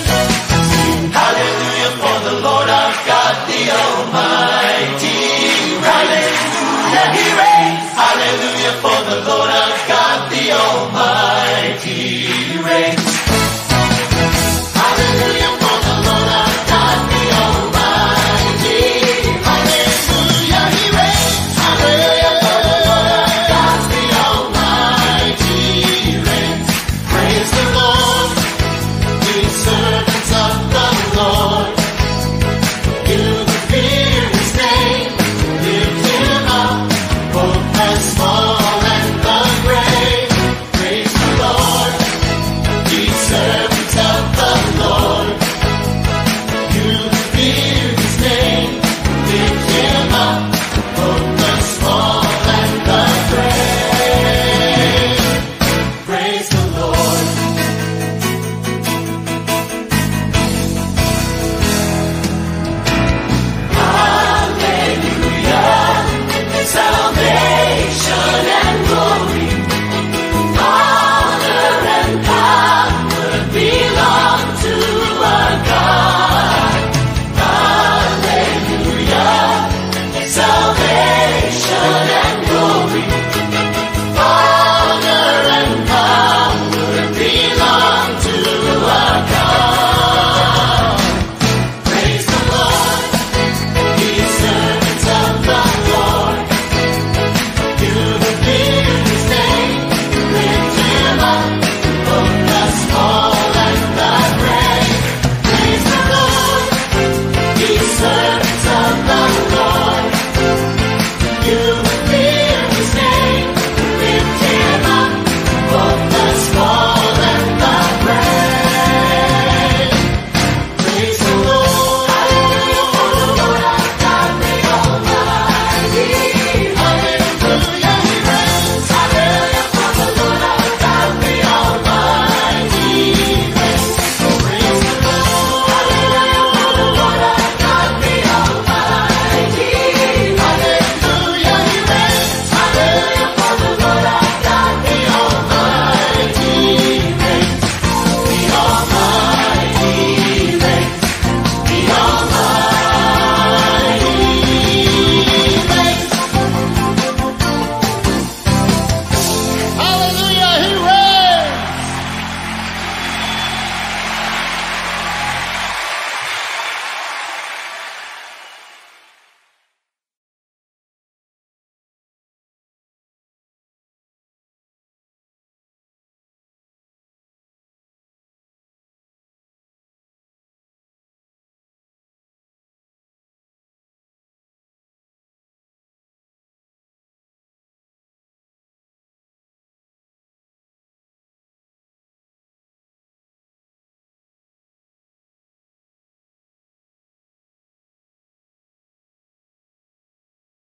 Sing hallelujah for the Lord our God, the Almighty reigns. Hallelujah, he reigns. Hallelujah for the Lord our God, the Almighty